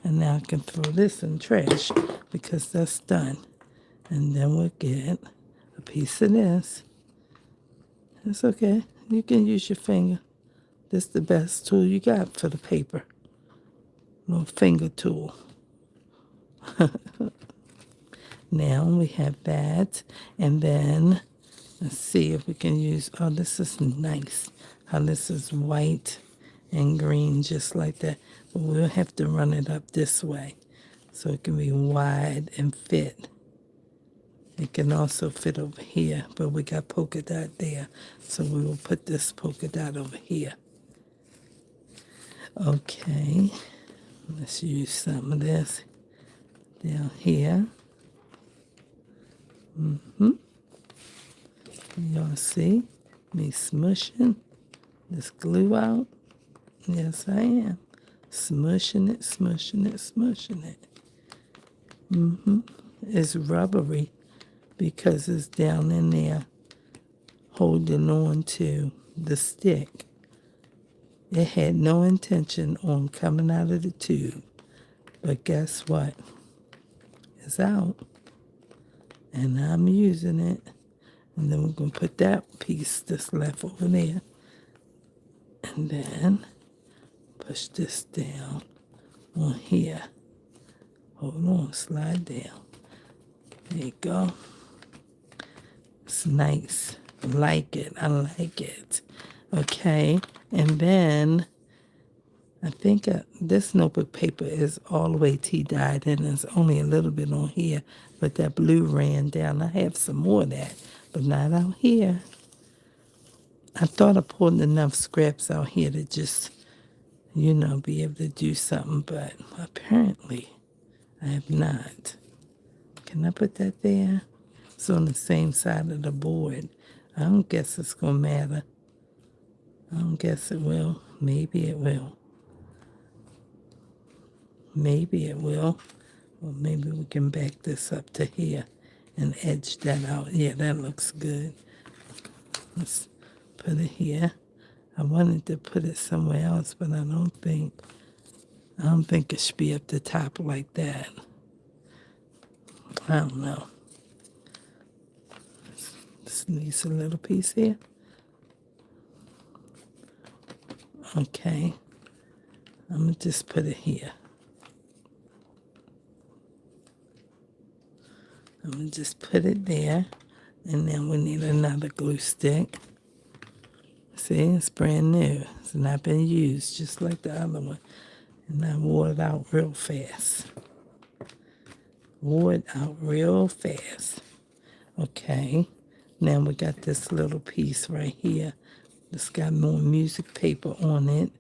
And now I can throw this in the trash because that's done. And then we'll get a piece of this. It's okay. You can use your finger. This is the best tool you got for the paper. Little finger tool. Now we have that. And then let's see if we can use, oh, this is nice. How this is white and green just like that. But we'll have to run it up this way so it can be wide and fit. It can also fit over here, but we got polka dot there. So we will put this polka dot over here. Okay, let's use some of this down here. Y'all see me smushing this glue out? Yes, I am. Smushing it, smushing it, smushing it. It's rubbery because it's down in there holding on to the stick. It had no intention on coming out of the tube. But guess what? It's out. And I'm using it. And then we're going to put that piece that's left over there. And then push this down on here. Hold on, slide down. There you go. It's nice. I like it. I like it. Okay. And then I think this notebook paper is all the way tea-dyed and there's only a little bit on here, but that blue ran down. I have some more of that, but not out here. I thought I pulled enough scraps out here to just, be able to do something, but apparently I have not. Can I put that there? It's on the same side of the board. I don't guess it's going to matter. I don't guess it will. Maybe it will. Maybe it will. Or maybe we can back this up to here and edge that out. Yeah, that looks good. Let's put it here. I wanted to put it somewhere else, but I don't think it should be up the top like that. I don't know. Just needs a little piece here. Okay. I'm going to just put it here. I'm going to just put it there. And then we need another glue stick. See, it's brand new. It's not been used, just like the other one. And I wore it out real fast. Wore it out real fast. Okay. Now we got this little piece right here. It's got more music paper on it.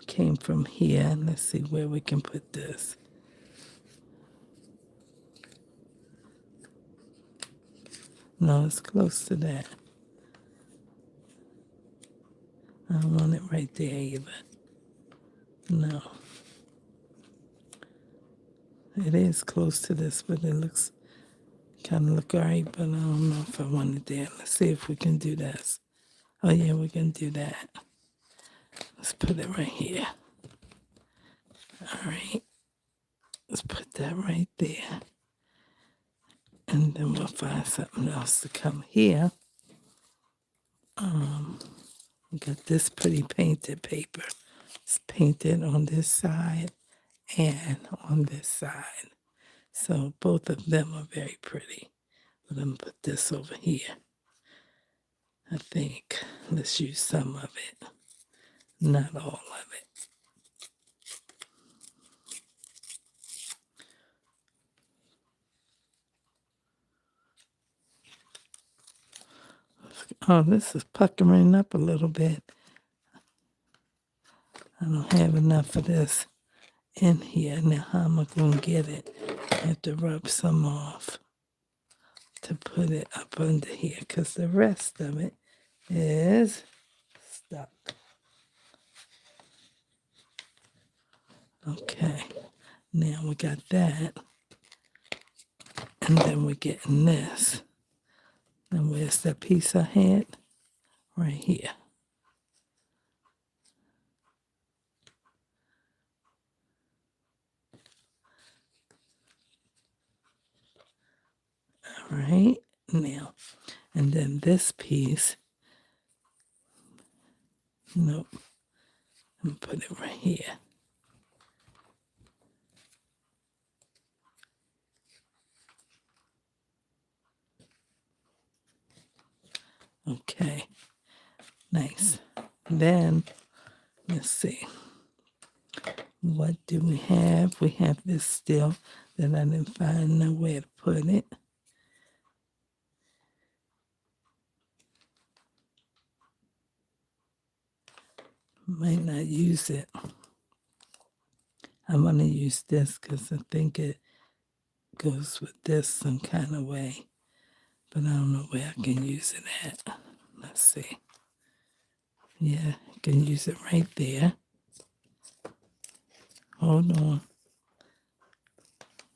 Came from here. Let's see where we can put this. No, it's close to that. I don't want it right there either. No. It is close to this, but it looks kind of look alright, but I don't know if I want it there. Let's see if we can do this. Oh yeah, we can do that. Let's put it right here. Alright. Let's put that right there. And then we'll find something else to come here. We got this pretty painted paper. It's painted on this side and on this side. So both of them are very pretty. But I'm gonna put this over here. I think let's use some of it, not all of it. Oh, this is puckering up a little bit. I don't have enough of this in here. Now how am I going to get it? I have to rub some off to put it up under here because the rest of it is stuck. Okay, now we got that. And then we're getting this. And where's that piece I had? Right here. All right, now, and then this piece, nope, and put it right here. Okay, nice. Then, let's see, what do we have? We have this still that I didn't find nowhere to put it. Might not use it. I'm going to use this because I think it goes with this some kind of way. But I don't know where I can use it at. Let's see. Yeah, I can use it right there. Hold on.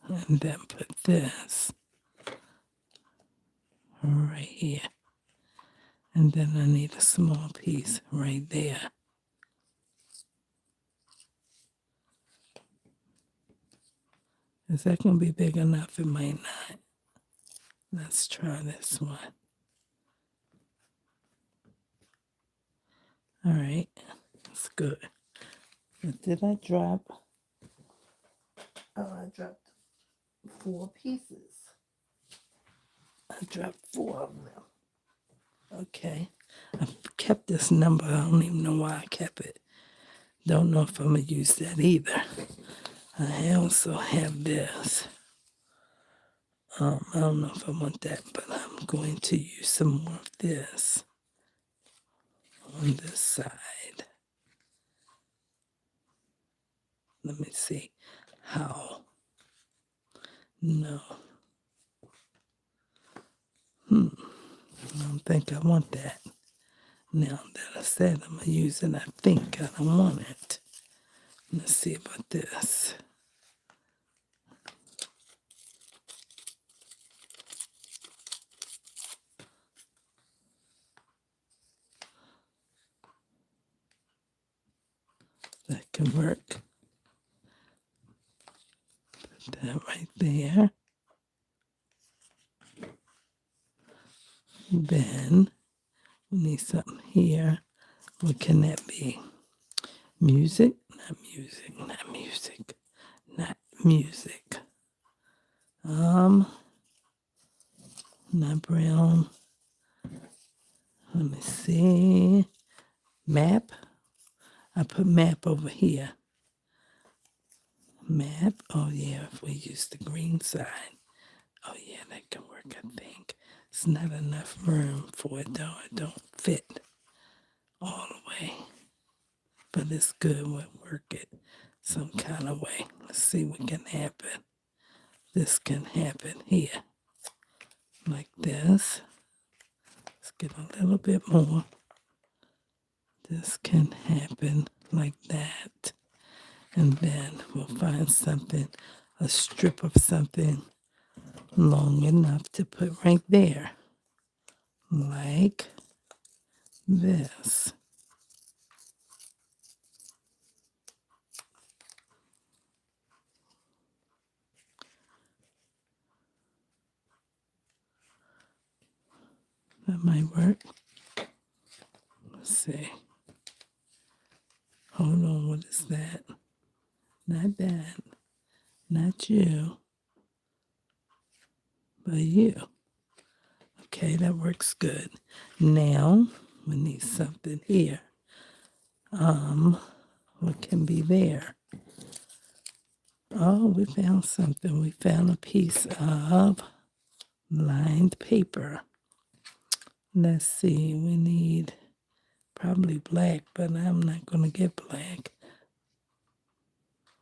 And then put this right here. And then I need a small piece right there. Is that going to be big enough? It might not. Let's try this one. All right, that's good. What did I drop? Oh, I dropped 4 pieces. I dropped 4 of them. Okay. I kept this number. I don't even know why I kept it. Don't know if I'm going to use that either. I also have this. I don't know if I want that, but I'm going to use some more of this on this side. Let me see how. No. I don't think I want that. Now that I said I'm going to use it, I think I don't want it. Let's see about this. That can work. Put that right there. Then we need something here. What can that be? Music? Not music, not music, not music. Not brown. Let me see. Map. I put map over here. Map. Oh yeah, if we use the green side. Oh yeah, that can work, I think. It's not enough room for it though. It don't fit all the way. But it's good. We'll work it some kind of way. Let's see what can happen. This can happen here. Like this. get a little bit more. This can happen like that. And then we'll find something, a strip of something long enough to put right there. Like this. That might work. Let's see. Hold on, what is that? Not that. Not you. But you. Okay, that works good. Now, we need something here. What can be there? Oh, we found something. We found a piece of lined paper. Let's see, we need probably black, but I'm not going to get black.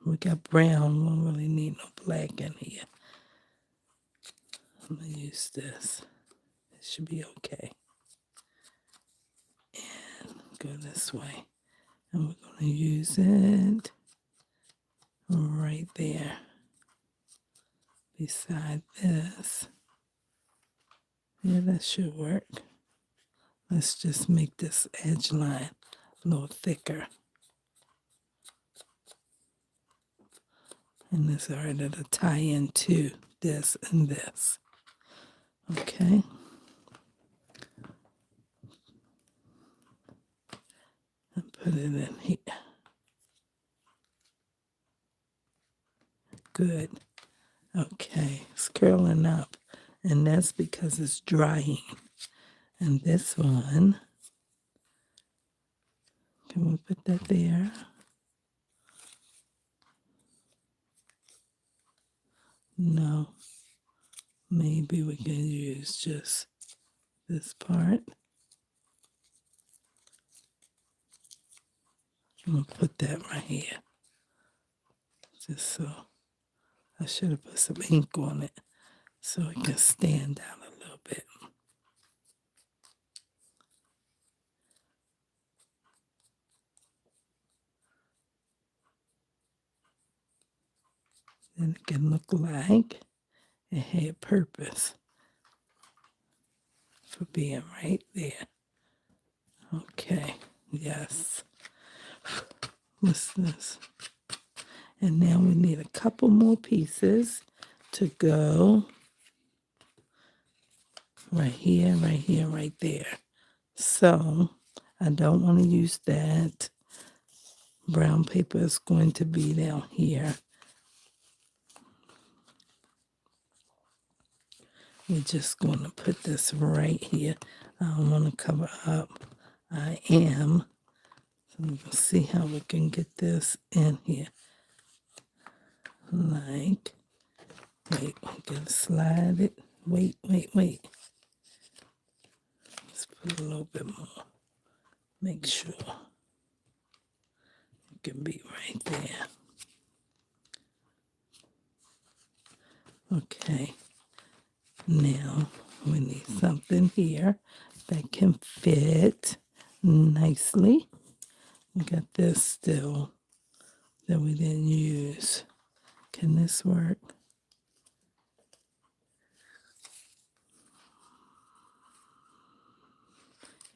We got brown. We don't really need no black in here. I'm going to use this. It should be okay. And go this way. And we're going to use it right there beside this. Yeah, that should work. Let's just make this edge line a little thicker. And this already to tie into this and this. Okay. And put it in here. Good. Okay, it's curling up. And that's because it's drying. And this one, can we put that there? No. Maybe we can use just this part. I'm going to put that right here. Just so. I should have put some ink on it so it can stand out a little bit. Then it can look like it had purpose for being right there. Okay, yes. What's this? And now we need a couple more pieces to go right here, right here, right there. So I don't want to use that. Brown paper is going to be down here. We're just going to put this right here. I don't want to cover up. I am. So we'll see how we can get this in here. Like, wait, we can slide it. Wait. Let's put a little bit more. Make sure it can be right there. Okay. Now we need something here that can fit nicely. We got this still that we didn't use. Can this work?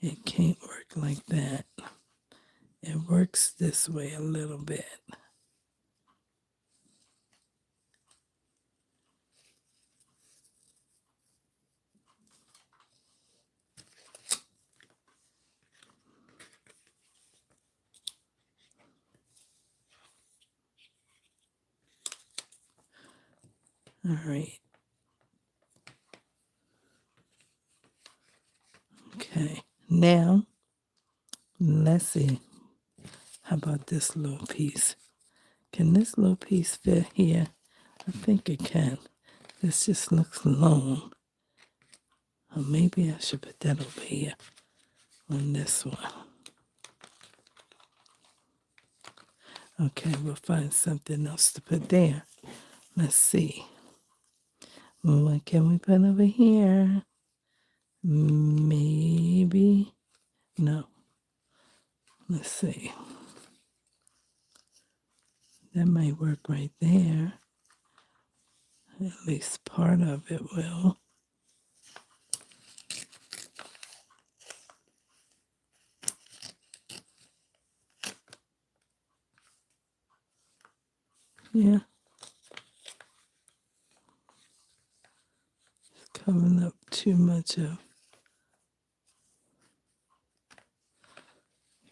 It can't work like that. It works this way a little bit. All right. Okay. Now, let's see. How about this little piece? Can this little piece fit here? I think it can. This just looks long. Or maybe I should put that over here on this one. Okay, we'll find something else to put there. Let's see. What can we put over here? Maybe, no. Let's see. That might work right there. At least part of it will. Yeah. It's covering up too much of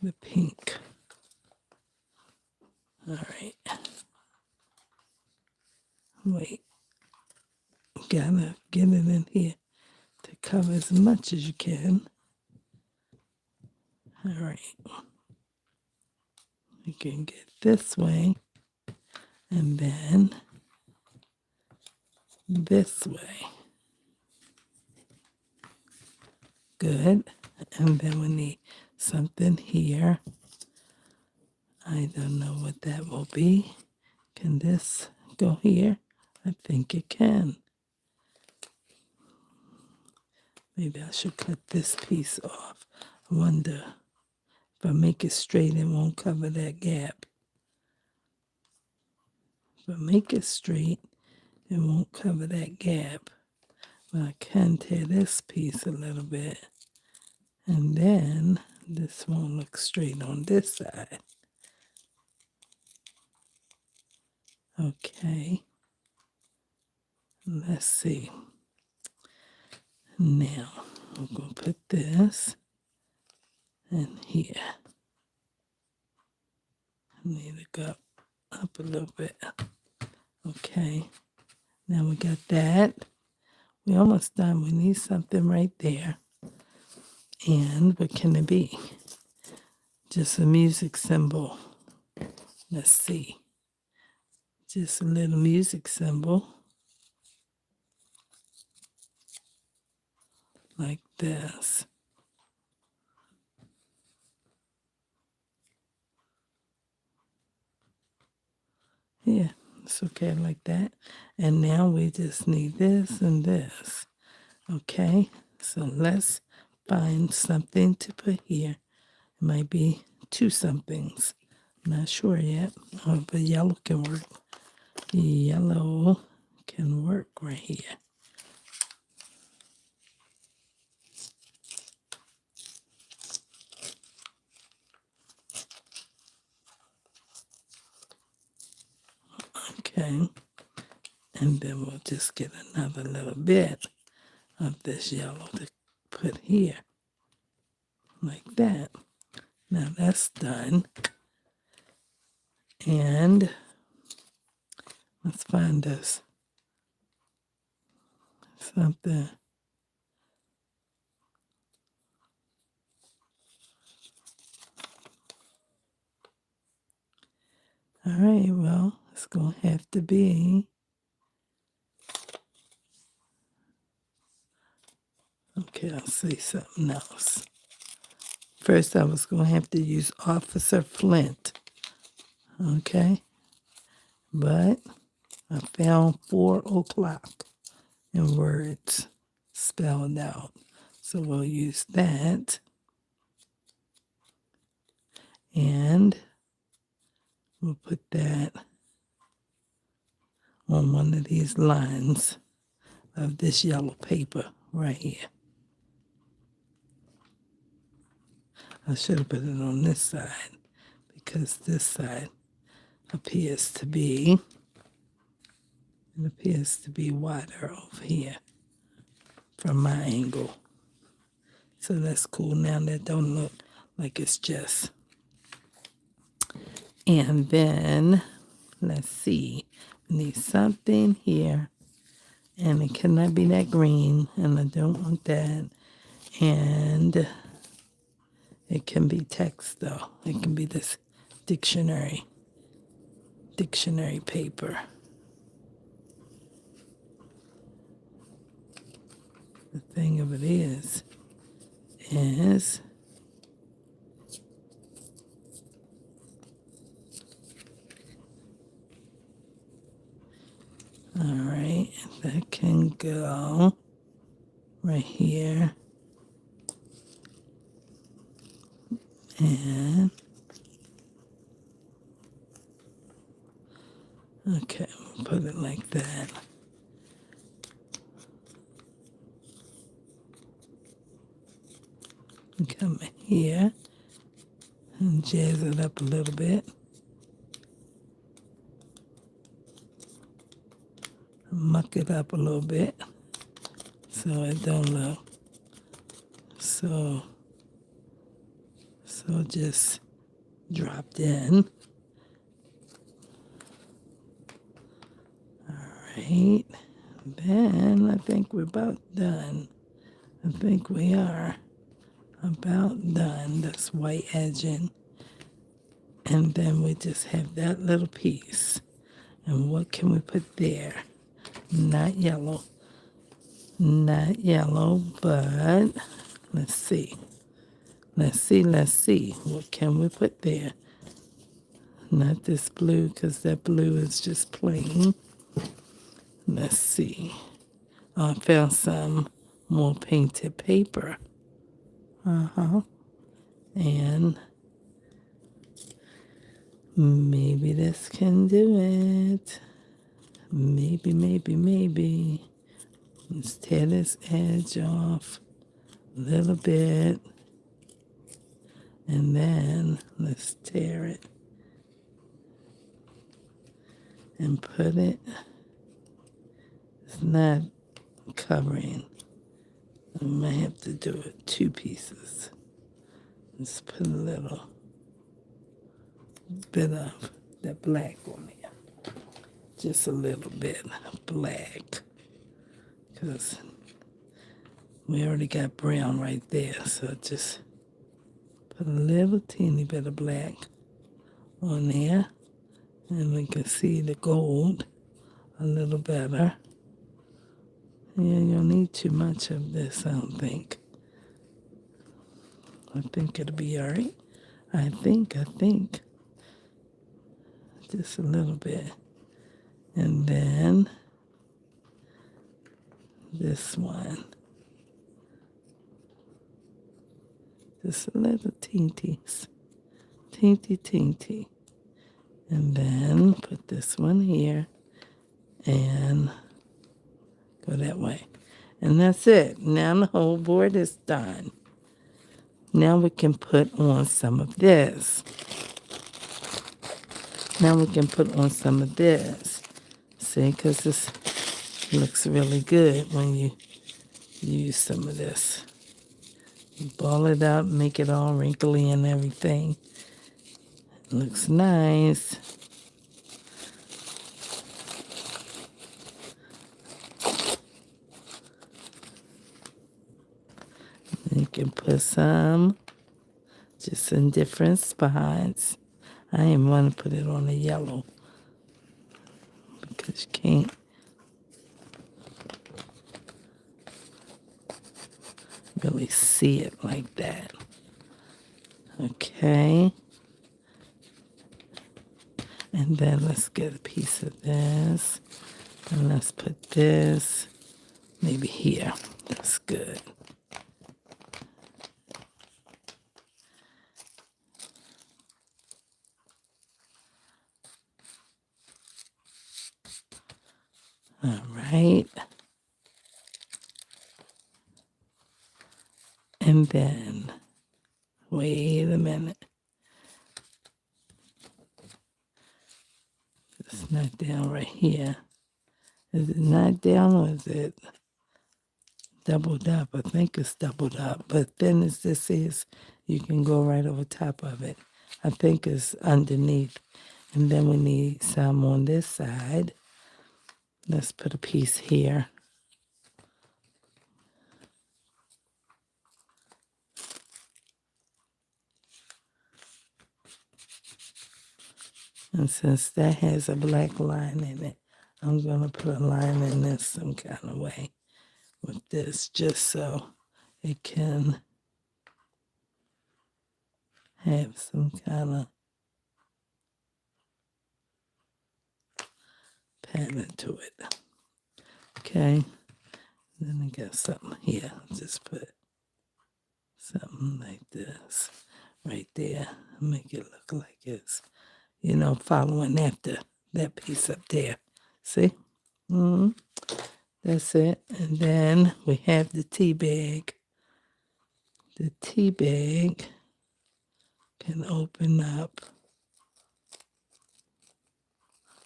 the pink. All right. Wait. Gotta get it in here to cover as much as you can. All right. You can get this way and then this way. Good. And then we need something here. I don't know what that will be. Can this go here? I think it can. Maybe I should cut this piece off. I wonder if I make it straight, it won't cover that gap. If I make it straight, it won't cover that gap. But I can tear this piece a little bit. And then this won't look straight on this side. Okay. Let's see. Now, I'm going to put this in here. I need to go up a little bit. Okay. Now we got that. We're almost done. We need something right there. And what can it be? Just a music symbol. Let's see. Just a little music symbol. Like this. Yeah, it's okay like that. And now we just need this and this. Okay, so let's find something to put here. It might be two somethings. I'm not sure yet. Oh, but yellow can work. Yellow can work right here. Okay, and then we'll just get another little bit of this yellow to put here, like that. Now that's done. And let's find us something. All right, well, it's going to have to be. Okay, I'll say something else. First, I was going to have to use Officer Flint. Okay, but I found 4 o'clock in words spelled out. So we'll use that. And we'll put that on one of these lines of this yellow paper right here. I should have put it on this side because this side appears to be wider over here from my angle. So that's cool. Now that don't look like it's just. And then let's see. We need something here. And it cannot be that green, and I don't want that. And it can be text though. It can be this dictionary paper. The thing of it is all right, that can go right here. And okay, we'll put it like that. Come here and jazz it up a little bit. Muck it up a little bit so it don't look so just dropped in. All right, then I think we're about done. I think we are about done. That's white edging. And then we just have that little piece. And what can we put there? Not yellow. Not yellow, but let's see. Let's see. What can we put there? Not this blue, because that blue is just plain. Let's see. I found some more painted paper. And maybe this can do it. Maybe. Let's tear this edge off a little bit. And then let's tear it and put it. It's not covering. I might have to do it 2 pieces. Let's put a little bit of that black on there. Just a little bit of black. Because we already got brown right there. So just put a little teeny bit of black on there. And we can see the gold a little better. Yeah, you don't need too much of this, I don't think. I think it'll be all right. I think. Just a little bit. And then this one. Just a little teeny. And then put this one here and go that way. And that's it. Now the whole board is done. Now we can put on some of this. See, because this looks really good when you use some of this. You ball it up, make it all wrinkly and everything. It looks nice. You can put some just in different spots. I didn't want to put it on the yellow because you can't really see it like that. Okay. And then let's get a piece of this. And let's put this maybe here. That's good. All right. And then, wait a minute. It's not down right here. Is it not down or is it doubled up? I think it's doubled up. But then as this is, you can go right over top of it. I think it's underneath. And then we need some on this side. Let's put a piece here. And since that has a black line in it, I'm going to put a line in this some kind of way with this, just so it can have some kind of pattern to it. Okay. Then I got something here. Just put something like this. right there. Make it look like it's, following after that piece up there. See? That's it. And then we have the tea bag. The tea bag can open up.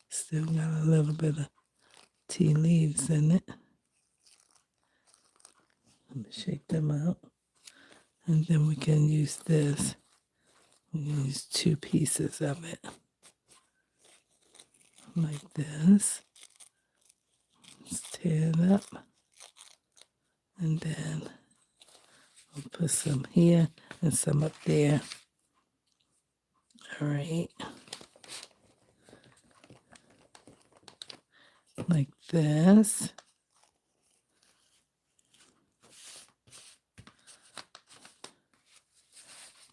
Still got a little bit of tea leaves in it. Let me shake them out. And then we can use this. We can use 2 pieces of it. Like this. Let's tear it up. And then we'll put some here and some up there. All right. Like this.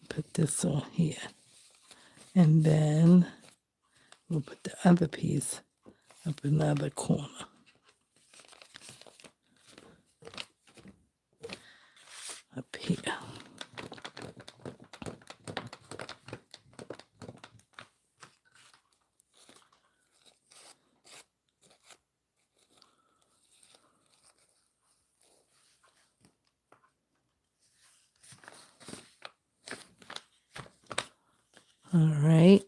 Put this on here. And then we'll put the other piece up in the other corner. Up here. All right.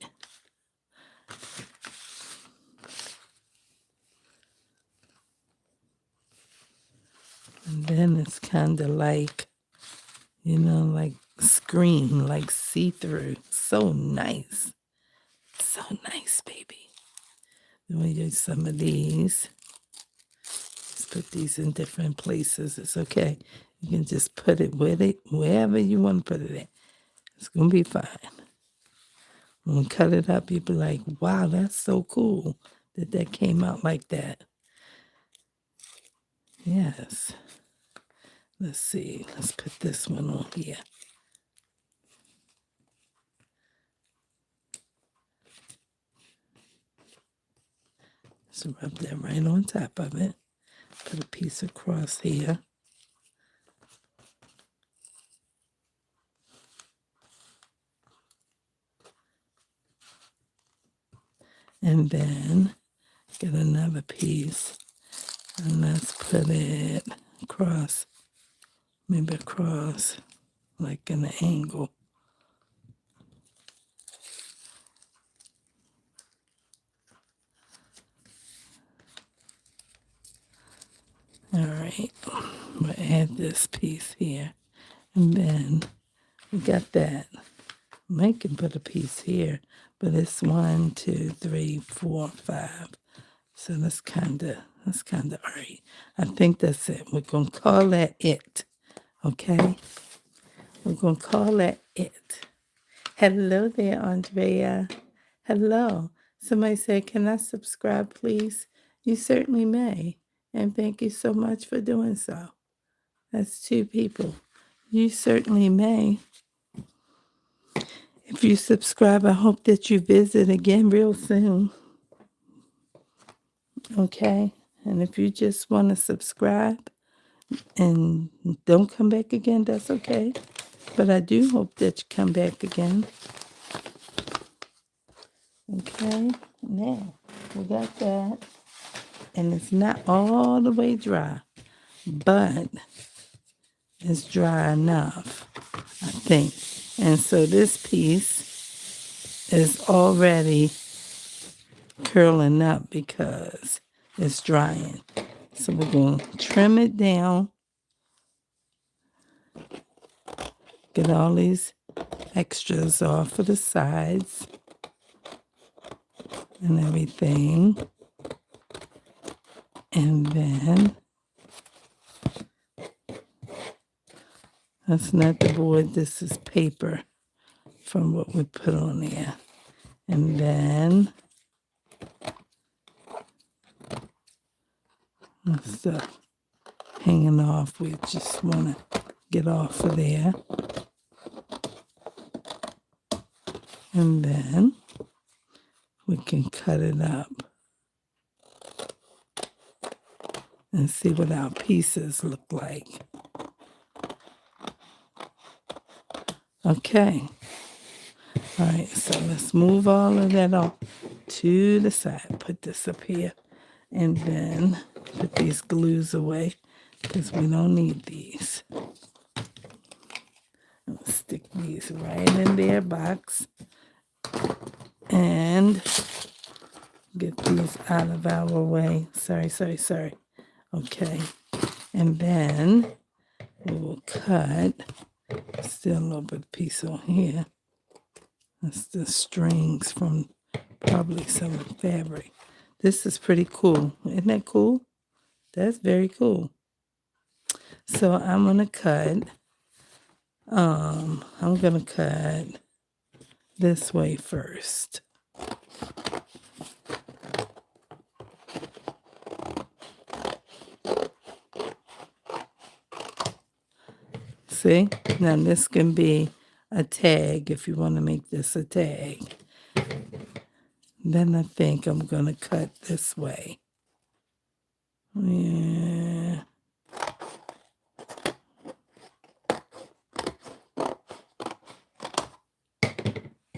And then it's kind of like, like screen, like see-through. So nice. So nice, baby. Then we use some of these. Just put these in different places. It's okay. You can just put it with it, wherever you want to put it in. It's going to be fine. When we cut it up, you'll be like, wow, that's so cool that came out like that. Yes. Let's see. Let's put this one on here. So rub that right on top of it. Put a piece across here. And then get another piece. And let's put it across. Maybe across like an angle. All right, we'll add this piece here. And then we got that. I can put a piece here, but it's 1, 2, 3, 4, 5. So that's kind of all right. I think that's it. We're going to call that it, okay? We're going to call that it. Hello there, Andrea. Hello. Somebody said, can I subscribe, please? You certainly may. And thank you so much for doing so. That's 2 people. You certainly may. If you subscribe, I hope that you visit again real soon. Okay? And if you just want to subscribe and don't come back again, that's okay. But I do hope that you come back again. Okay? Now, we got that. And it's not all the way dry, but it's dry enough, I think. And so this piece is already curling up because it's drying. So we're going to trim it down. Get all these extras off of the sides and everything. And then, that's not the board, this is paper from what we put on there. And then, stuff hanging off, we just want to get off of there. And then, we can cut it up and see what our pieces look like. Okay, All right, so let's move all of that off to the side. Put this up here. And then put these glues away because we don't need these. Stick these right in their box. And get these out of our way. Sorry. Okay. And then we will cut. Still a little bit of piece on here. That's the strings from probably some fabric. This is pretty cool. Isn't that cool? That's very cool. So I'm gonna cut. I'm gonna cut this way first. See? Now this can be a tag if you want to make this a tag. Then I think I'm gonna cut this way. Yeah.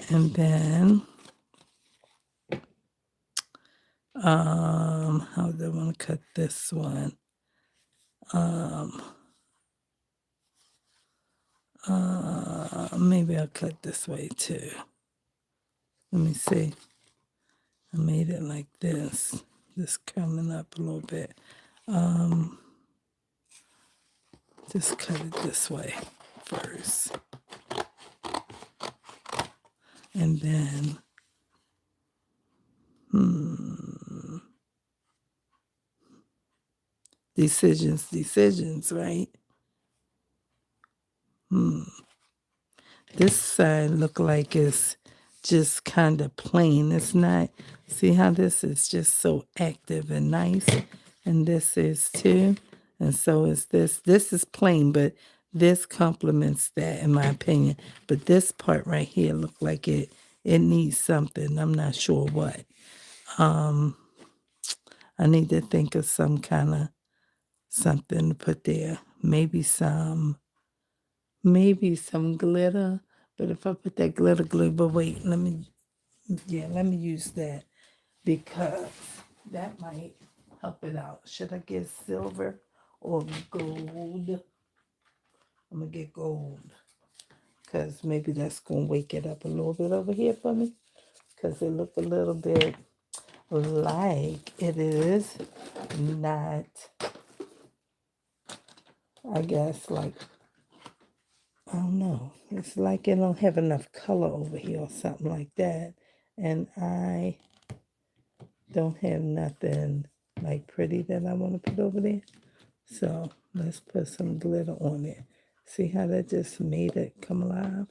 And then how do I want to cut this one? Maybe I'll cut this way too. Let me see. I made it like this. Just coming up a little bit. Just cut it this way first. And then, decisions, right? This side look like it's just kind of plain. It's not, see how this is just so active and nice? And this is too. And so is this. This is plain, but this complements that in my opinion. But this part right here look like it needs something. I'm not sure what. I need to think of some kind of something to put there. Maybe some glitter. But if I put that glitter glue, but wait, let me use that because that might help it out. Should I get silver or gold? I'm gonna get gold because maybe that's gonna wake it up a little bit over here for me because it look a little bit like it is not, I guess, like, I don't know. It's like it don't have enough color over here or something like that. And I don't have nothing like pretty that I want to put over there. So let's put some glitter on it. See how that just made it come alive?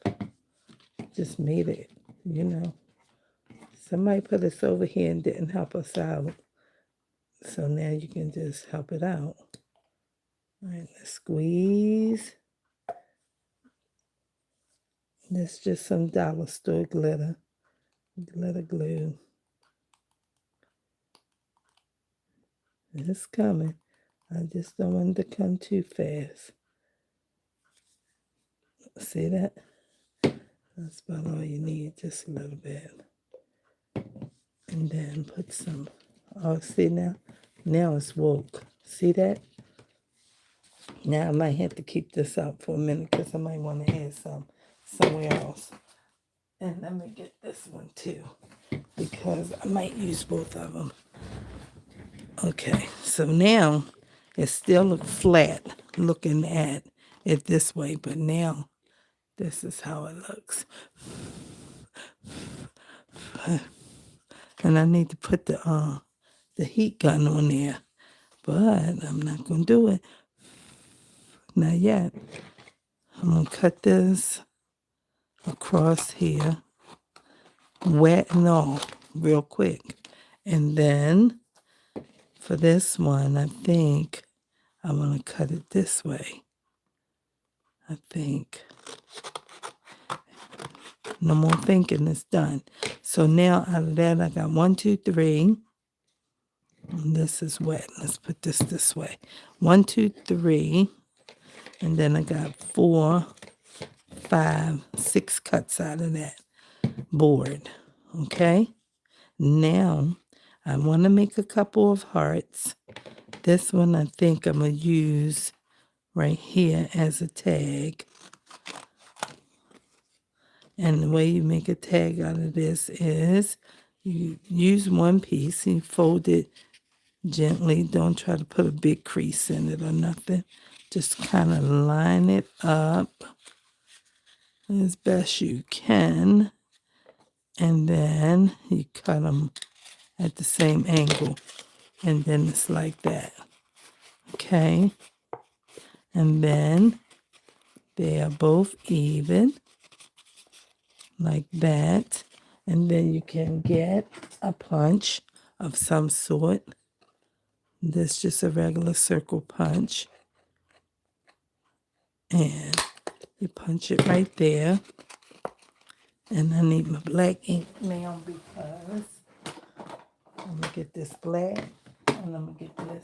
Just made it, you know. Somebody put this over here and didn't help us out. So now you can just help it out. All right, let's squeeze. That's just some dollar store glitter glue. It's coming. I just don't want it to come too fast. See that? That's about all you need, just a little bit. And then put some, oh, see now? Now it's woke. See that? Now I might have to keep this out for a minute because I might want to add some somewhere else. And let me get this one too because I might use both of them. Okay, so now it still looks flat looking at it this way, but now this is how it looks. And I need to put the heat gun on there, but I'm not going to do it. Not yet. I'm going to cut this across here, wet and all, real quick. And then for this one, I think I want to cut it this way. I think. No more thinking, it's done. So now out of that, I got 1, 2, 3. And this is wet. Let's put this way. 1, 2, 3. And then I got 4, 5, 6 cuts out of that. board. Okay, now I want to make a couple of hearts. This one I think I'm going to use right here as a tag. And the way you make a tag out of this is you use one piece and you fold it gently. Don't try to put a big crease in it or nothing. Just kind of line it up as best you can. And then you cut them at the same angle. And then it's like that. Okay? And then they are both even. Like that. And then you can get a punch of some sort. This is just a regular circle punch. And you punch it right there. And I need my black ink now because I'm going to get this black and I'm going to get this.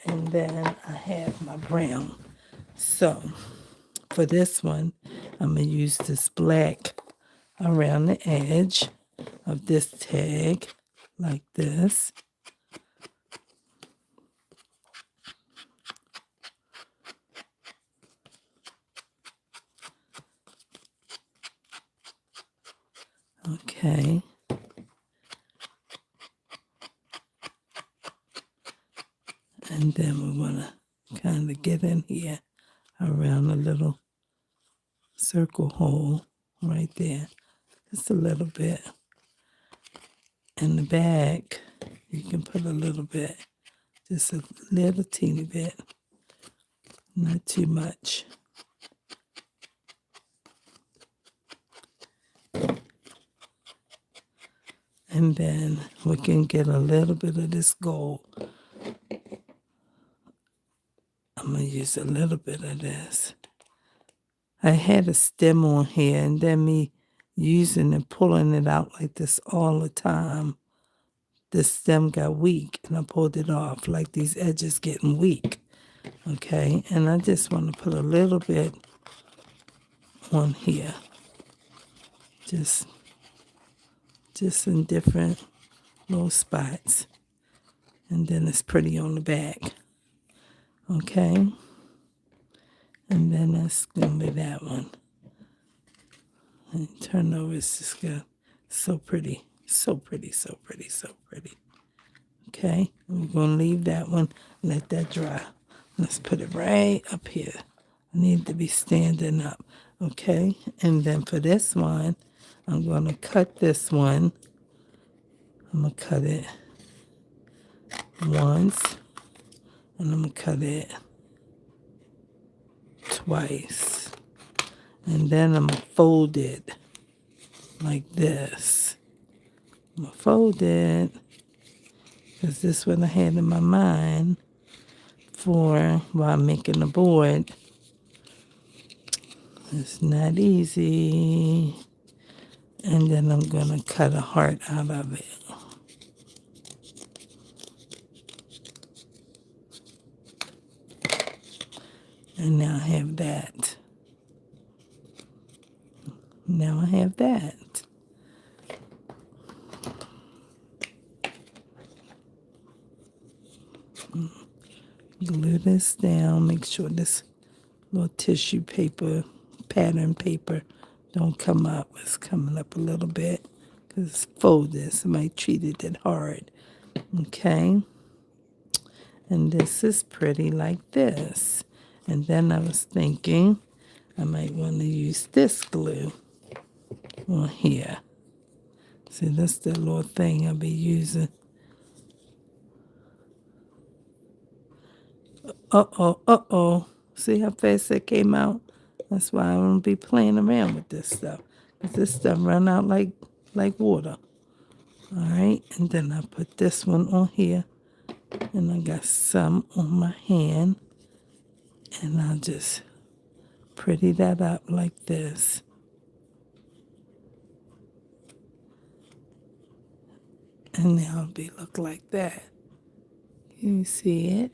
And then I have my brown. So for this one, I'm going to use this black around the edge of this tag like this. Okay. And then we want to kind of get in here around a little circle hole right there. Just a little bit. In the back, you can put a little bit. Just a little teeny bit. Not too much. And then we can get a little bit of this gold. I'm going to use a little bit of this. I had a stem on here, and then me using and pulling it out like this all the time, the stem got weak, and I pulled it off like these edges getting weak. Okay, and I just want to put a little bit on here. Just in different little spots. And then it's pretty on the back. Okay. And then that's going to be that one. And turn over, it's just good. So pretty. So pretty, so pretty, so pretty. Okay. And we're going to leave that one. Let that dry. Let's put it right up here. I need to be standing up. Okay. And then for this one, I'm going to cut this one. I'm going to cut it once. And I'm going to cut it twice. And then I'm going to fold it like this. I'm going to fold it because this is what I had in my mind for while making the board. It's not easy. And then I'm going to cut a heart out of it. And now I have that. Now I have that. Glue this down. Make sure this little tissue paper, pattern paper, don't come up. It's coming up a little bit because it's folded. Somebody treated it hard. Okay. And this is pretty like this. And then I was thinking I might want to use this glue on here. See, that's the little thing I'll be using. Uh-oh. See how fast that came out? That's why I don't be playing around with this stuff. Because this stuff run out like water. All right, and then I put this one on here. And I got some on my hand. And I'll just pretty that up like this. And now it'll look like that. Can you see it?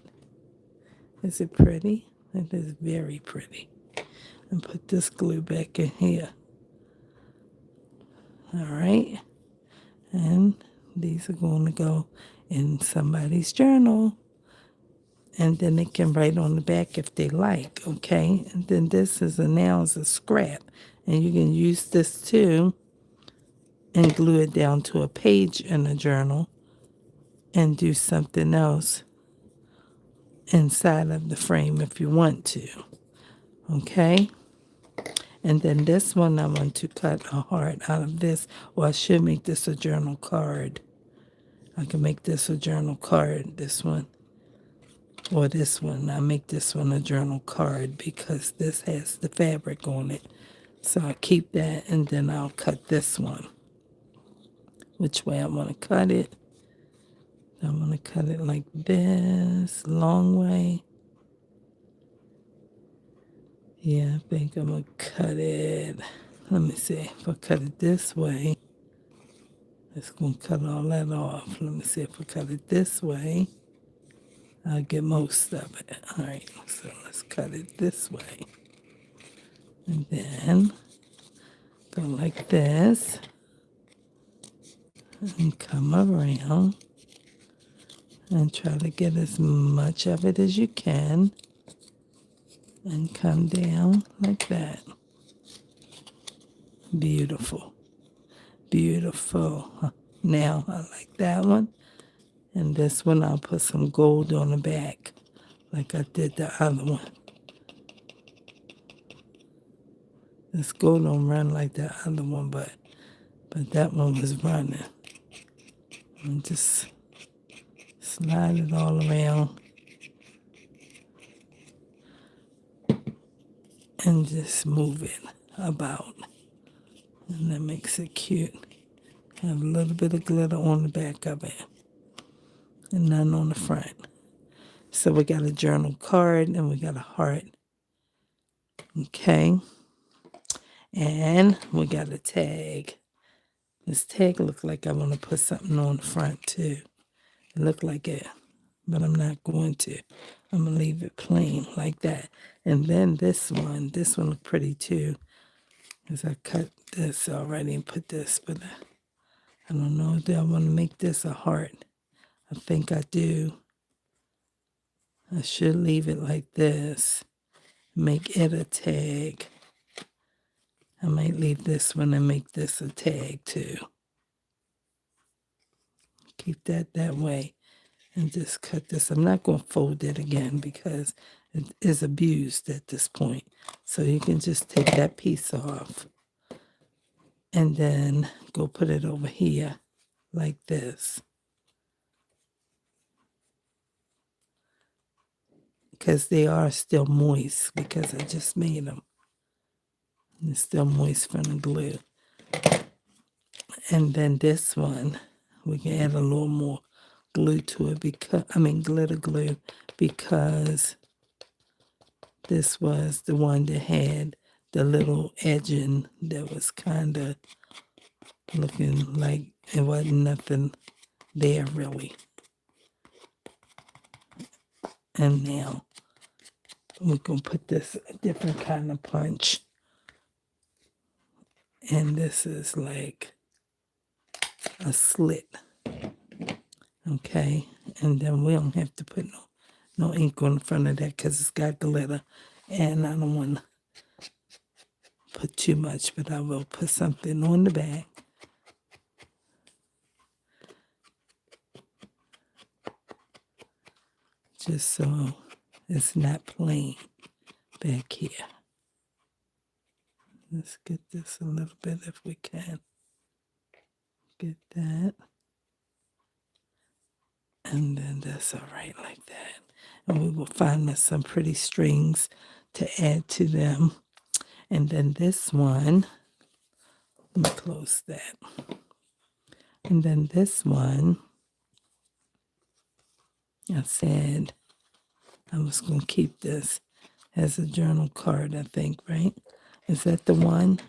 Is it pretty? It is very pretty. And put this glue back in here. All right. And these are going to go in somebody's journal. And then they can write on the back if they like, okay? And then this is now is a scrap. And you can use this too and glue it down to a page in a journal and do something else inside of the frame if you want to, okay? And then this one I want to cut a heart out of this, or I should make this a journal card. I can make this a journal card, this one. Or this one. I make this one a journal card because this has the fabric on it. So I'll keep that and then I'll cut this one. Which way I want to cut it. I want to cut it like this, long way. Yeah, I think I'm going to cut it. Let me see. If I cut it this way, it's going to cut all that off. Let me see if I cut it this way. I'll get most of it. All right, so let's cut it this way. And then go like this. And come around. And try to get as much of it as you can. And come down like that. Beautiful. Beautiful. Now, I like that one. And this one, I'll put some gold on the back, like I did the other one. This gold don't run like the other one, but that one was running. And just slide it all around. And just move it about. And that makes it cute. Have a little bit of glitter on the back of it. And none on the front. So we got a journal card and we got a heart. Okay. And we got a tag. This tag looks like I want to put something on the front too. It look like it, but I'm not going to. I'm going to leave it plain like that. And then this one look pretty too. Because I cut this already and put this, but I don't know if I want to make this a heart. I think I do. I should leave it like this. Make it a tag. I might leave this one and make this a tag too. Keep that way. And just cut this. I'm not going to fold it again because it is abused at this point. So you can just take that piece off. And then go put it over here like this. Because they are still moist because I just made them. And it's still moist from the glue. And then this one, we can add a little more glue to it glitter glue, because this was the one that had the little edging that was kind of looking like it wasn't nothing there really. And now we're going to put this a different kind of punch. And this is like a slit. Okay. And then we don't have to put no ink on the front of that because it's got glitter. And I don't want to put too much, but I will put something on the back. Just so it's not plain back here. Let's get this a little bit if we can. Get that. And then that's all right like that. And we will find us some pretty strings to add to them. And then this one, let me close that. And then this one, I said I was going to keep this as a journal card, I think, right? Is that the one?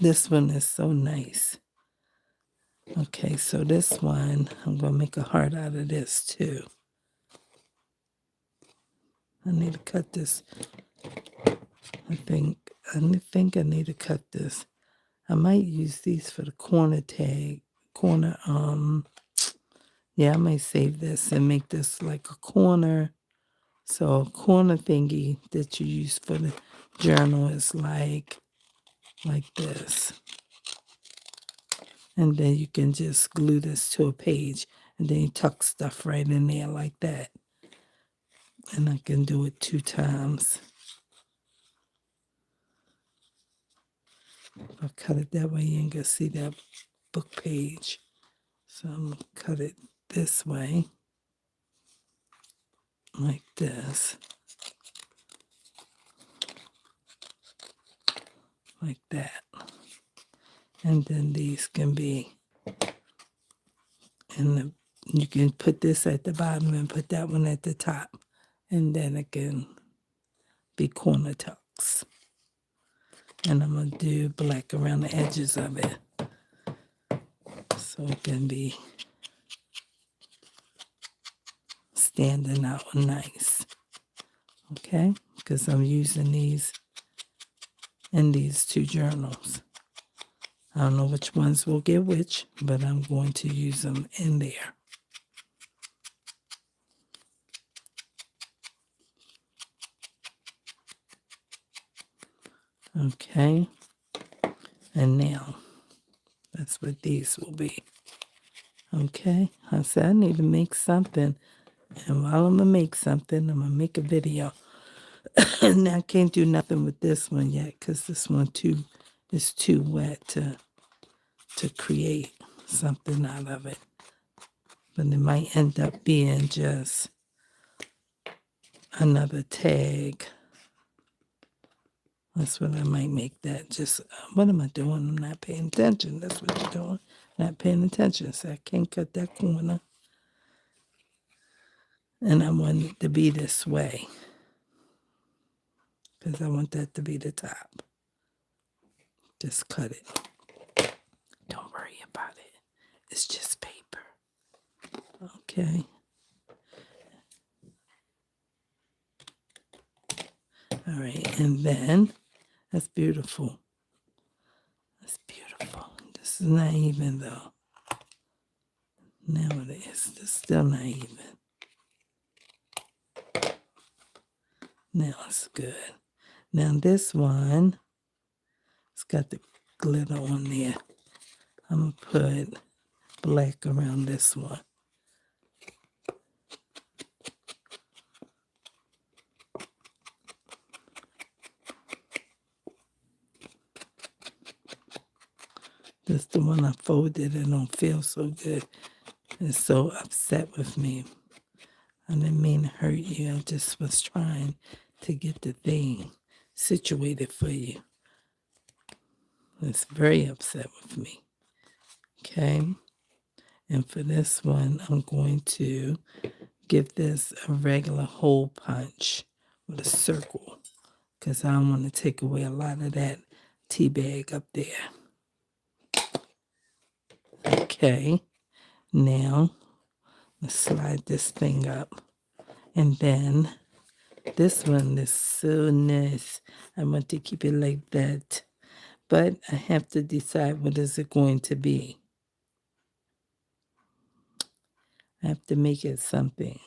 This one is so nice. Okay, so this one, I'm going to make a heart out of this too. I need to cut this. I think I need to cut this I might use these for the corner yeah, I might save this and make this like a corner. So a corner thingy that you use for the journal is like this. And then you can just glue this to a page and then you tuck stuff right in there like that. And I can do it 2 times. I'll cut it that way you ain't gonna see that book page. So I'm gonna cut it this way, like this, like that. And then these can be in the, you can put this at the bottom and put that one at the top. And then it can be corner tucks. And I'm gonna do black around the edges of it. So it can be standing out nice. Okay? Because I'm using these in these 2 journals. I don't know which ones will get which, but I'm going to use them in there. Okay. And now, that's what these will be. Okay. I said I need to make something. And while I'm going to make something, I'm going to make a video. And I can't do nothing with this one yet because this one is too wet to create something out of it. But it might end up being just another tag. That's what I might make that. Just, what am I doing? I'm not paying attention. That's what you're doing. Not paying attention. So I can't cut that corner. And I want it to be this way. Because I want that to be the top. Just cut it. Don't worry about it. It's just paper. Okay. All right. And then, that's beautiful. That's beautiful. This is not even though. Now it is. It's still not even. Now it's good. Now this one, it's got the glitter on there. I'm going to put black around this one. This is the one I folded. It don't feel so good. It's so upset with me. I didn't mean to hurt you. I just was trying to get the thing situated for you. It's very upset with me. Okay. And for this one, I'm going to give this a regular hole punch with a circle because I don't want to take away a lot of that tea bag up there. Okay. Now, let's slide this thing up. And then this one is so nice. I want to keep it like that. But I have to decide what is it going to be. I have to make it something.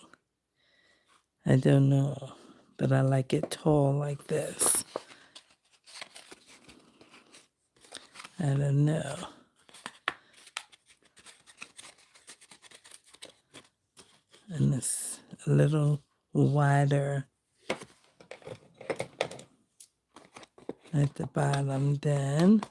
I don't know. But I like it tall like this. I don't know. And it's a little wider at the bottom then.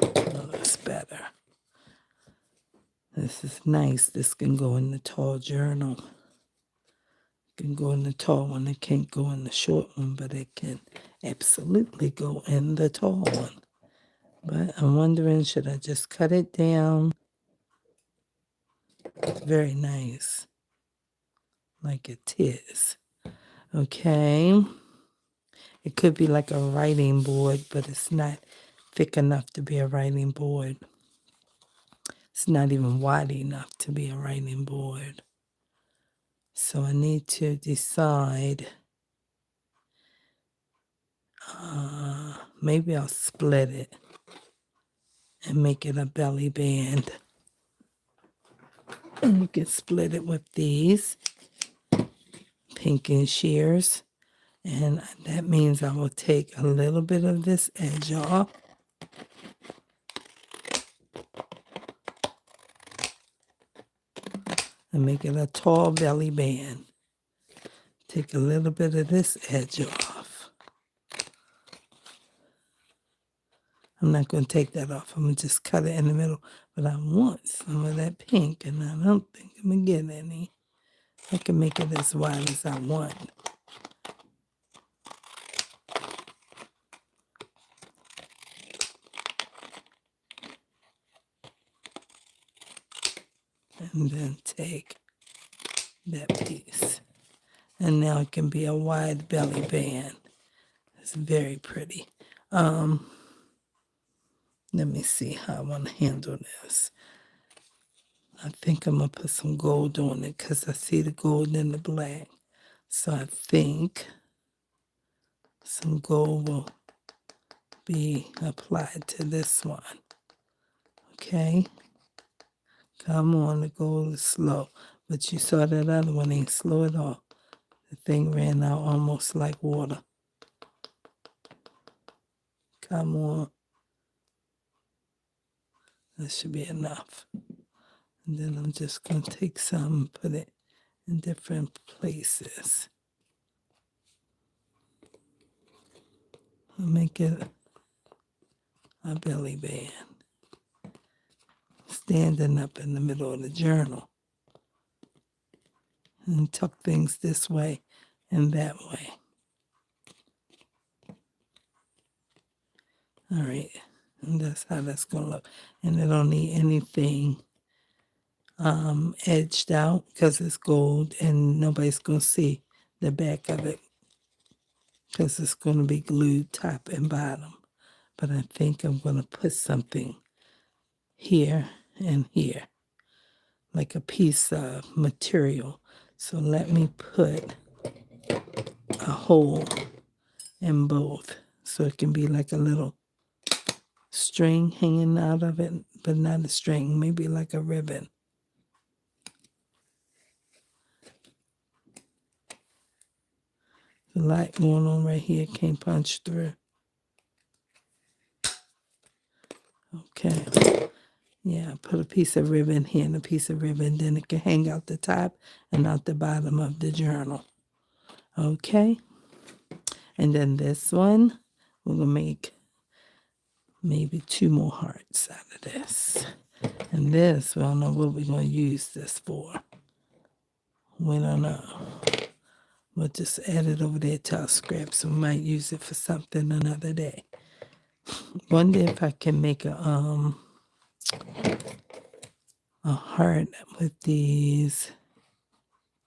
Oh, that's better. This is nice. This can go in the tall journal. It can go in the tall one. It can't go in the short one, but it can absolutely go in the tall one. But I'm wondering, should I just cut it down? It's very nice. Like it is. Okay. It could be like a writing board, but it's not thick enough to be a writing board. It's not even wide enough to be a writing board. So I need to decide. Maybe I'll split it and make it a belly band. And you can split it with these pinking shears. And that means I will take a little bit of this edge off. And make it a tall belly band. Take a little bit of this edge off. I'm not going to take that off. I'm going to just cut it in the middle. But I want some of that pink, and I don't think I'm going to get any. I can make it as wide as I want. And then take that piece. And now it can be a wide belly band. It's very pretty. Let me see how I want to handle this. I think I'm going to put some gold on it because I see the gold and the black. So I think some gold will be applied to this one. Okay? Come on, the gold is slow. But you saw that other one ain't slow at all. The thing ran out almost like water. Come on. That should be enough. And then I'm just going to take some and put it in different places. I'll make it a belly band. Standing up in the middle of the journal. And tuck things this way and that way. All right. And that's how that's going to look. And it don't need anything edged out because it's gold and nobody's going to see the back of it because it's going to be glued top and bottom. But I think I'm going to put something here and here, like a piece of material. So let me put a hole in both so it can be like a little string hanging out of it, but not a string, maybe like a ribbon. The light going on right here, can't punch through. Okay. Yeah, put a piece of ribbon here and a piece of ribbon, then it can hang out the top and out the bottom of the journal. Okay. And then this one, we're going to make maybe 2 more hearts out of this. And this, we don't know what we're going to use this for. We don't know. We'll just add it over there to our scraps. We might use it for something another day. Wonder if I can make a heart with these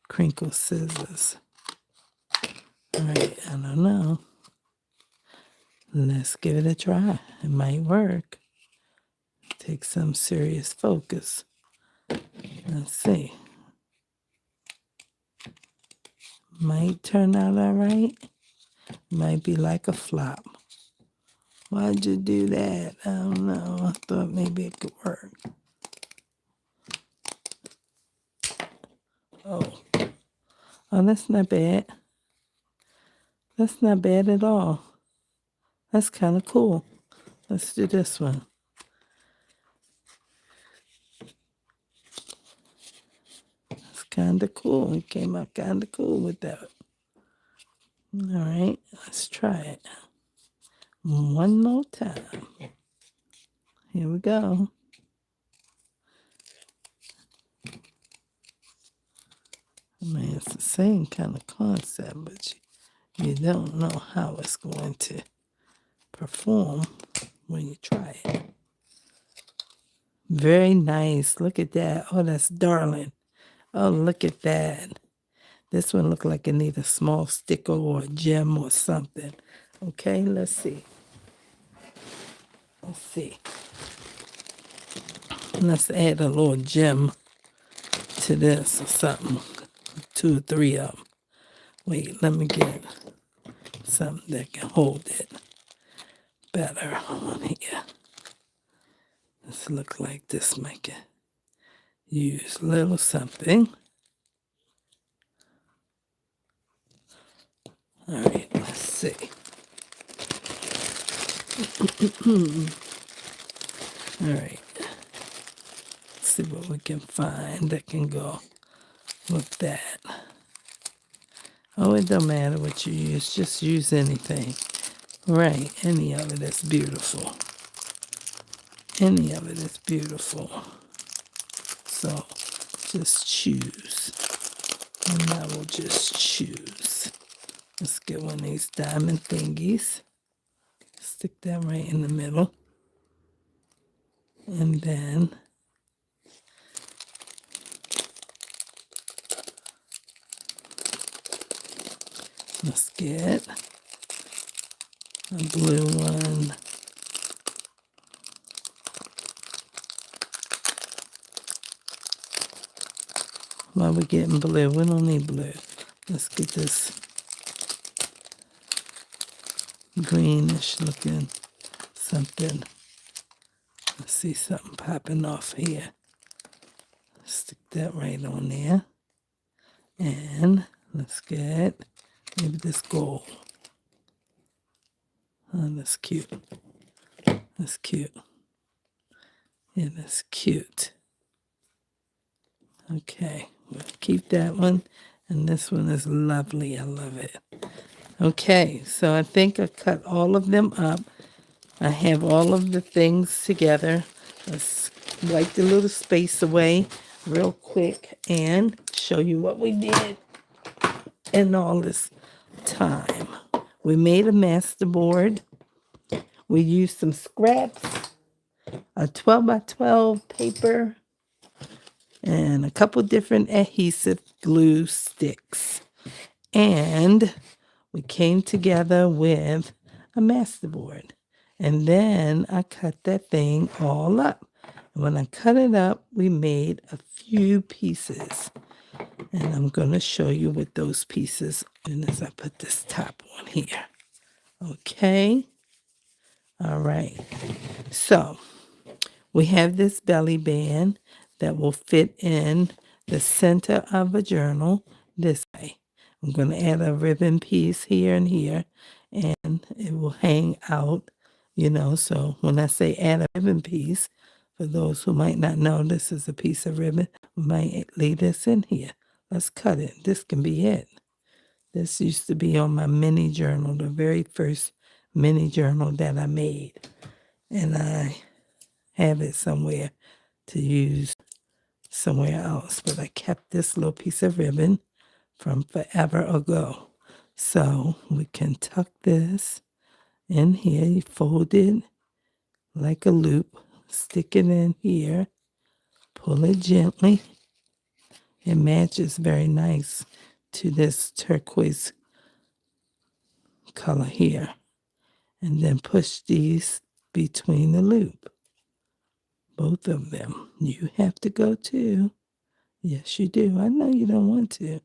crinkle scissors. All right, I don't know. Let's give it a try. It might work. Take some serious focus. Let's see. Might turn out all right. Might be like a flop. Why'd you do that? I don't know. I thought maybe it could work. Oh, that's not bad. That's not bad at all. That's kind of cool. Let's do this one. It's kind of cool. It came out kind of cool with that. All right, let's try it. One more time. Here we go. I mean, it's the same kind of concept, but you don't know how it's going to perform when you try it. Very nice. Look at that. Oh, that's darling. Oh, look at that. This one look like it needs a small sticker or a gem or something. Okay, let's see. Let's see. Let's add a little gem to this or something. 2 or 3 of them. Wait, let me get something that can hold it better on here. This look like this might can use a little something. All right, let's see. All right. Let's see what we can find that can go with that. Oh, it don't matter what you use. Just use anything. Right, any of it is beautiful. Any of it is beautiful. So just choose. And I will just choose. Let's get one of these diamond thingies. Stick that right in the middle. And then let's get a blue one. While we're getting blue, we don't need blue. Let's get this greenish looking something. I see something popping off here. Stick that right on there. And let's get maybe this gold. Oh, that's cute. That's cute. Yeah, that's cute. Okay, we'll keep that one. And this one is lovely. I love it. Okay, so I think I cut all of them up. I have all of the things together. Let's wipe the little space away real quick and show you what we did in all this time. We made a masterboard. We used some scraps, a 12 by 12 paper, and a couple different adhesive glue sticks. And we came together with a masterboard. And then I cut that thing all up. And when I cut it up, we made a few pieces. And I'm going to show you with those pieces and as I put this top on here. Okay. All right. So we have this belly band that will fit in the center of a journal this way. I'm going to add a ribbon piece here and here, and it will hang out, So when I say add a ribbon piece, for those who might not know, this is a piece of ribbon. We might lay this in here. Let's cut it. This can be it. This used to be on my mini journal, the very first mini journal that I made. And I have it somewhere to use somewhere else. But I kept this little piece of ribbon from forever ago. So we can tuck this in here. You fold it like a loop. Stick it in here. Pull it gently. It matches very nice to this turquoise color here. And then push these between the loop. Both of them. You have to go too. Yes, you do. I know you don't want to.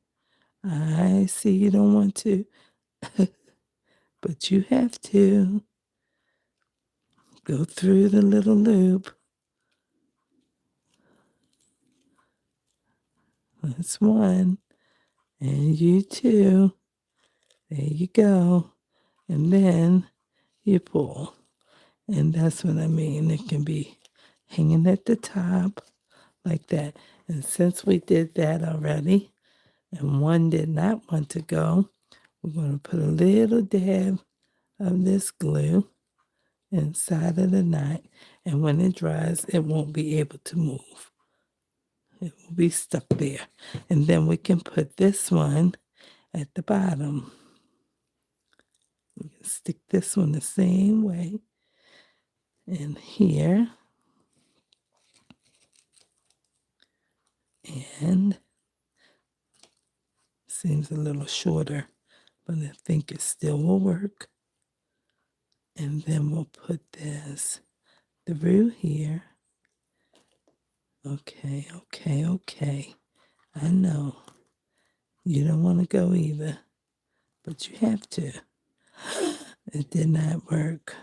I see you don't want to. But you have to. Go through the little loop. That's one. And you too. There you go. And then you pull. And that's what I mean. It can be hanging at the top like that. And since we did that already, and one did not want to go, we're going to put a little dab of this glue inside of the knot. And when it dries, it won't be able to move. It will be stuck there. And then we can put this one at the bottom. We can stick this one the same way in here. And seems a little shorter, but I think it still will work. And then we'll put this through here. Okay, okay, okay. I know. You don't want to go either, but you have to. It did not work.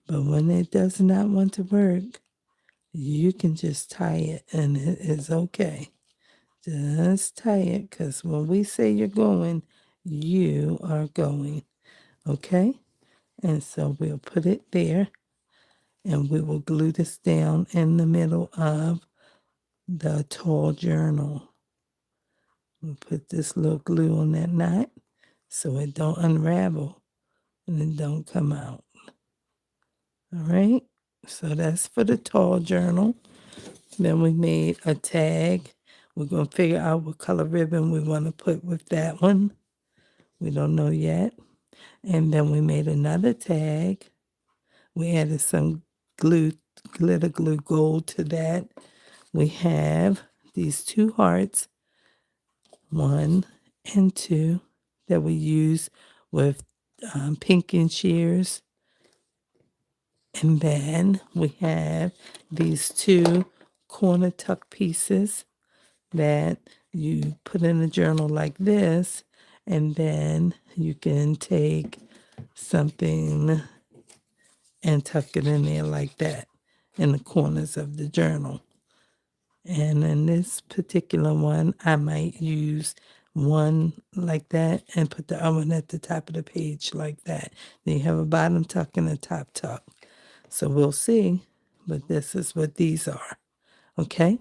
But when it does not want to work, you can just tie it and it is okay. Just tie it, because when we say you're going, you are going. Okay? And so we'll put it there and we will glue this down in the middle of the tall journal. We'll put this little glue on that knot so it don't unravel and it don't come out. All right? So that's for the tall journal. Then we made a tag. We're going to figure out what color ribbon we want to put with that one. We don't know yet. And then we made another tag. We added some glue, glitter glue gold to that. We have these two hearts, 1 and 2, that we use with pink and shears. And then we have these 2 corner tuck pieces that you put in a journal like this, and then you can take something and tuck it in there like that in the corners of the journal. And in this particular one, I might use one like that and put the other one at the top of the page like that. Then you have a bottom tuck and a top tuck. So we'll see, but this is what these are, okay?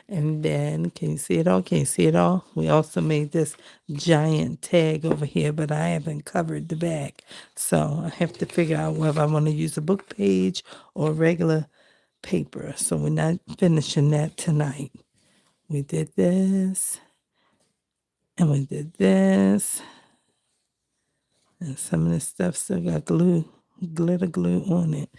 And then, can you see it all? Can you see it all? We also made this giant tag over here, but I haven't covered the back. So I have to figure out whether I want to use a book page or regular paper. So we're not finishing that tonight. We did this, and we did this. And some of this stuff still got glue, glitter glue on it.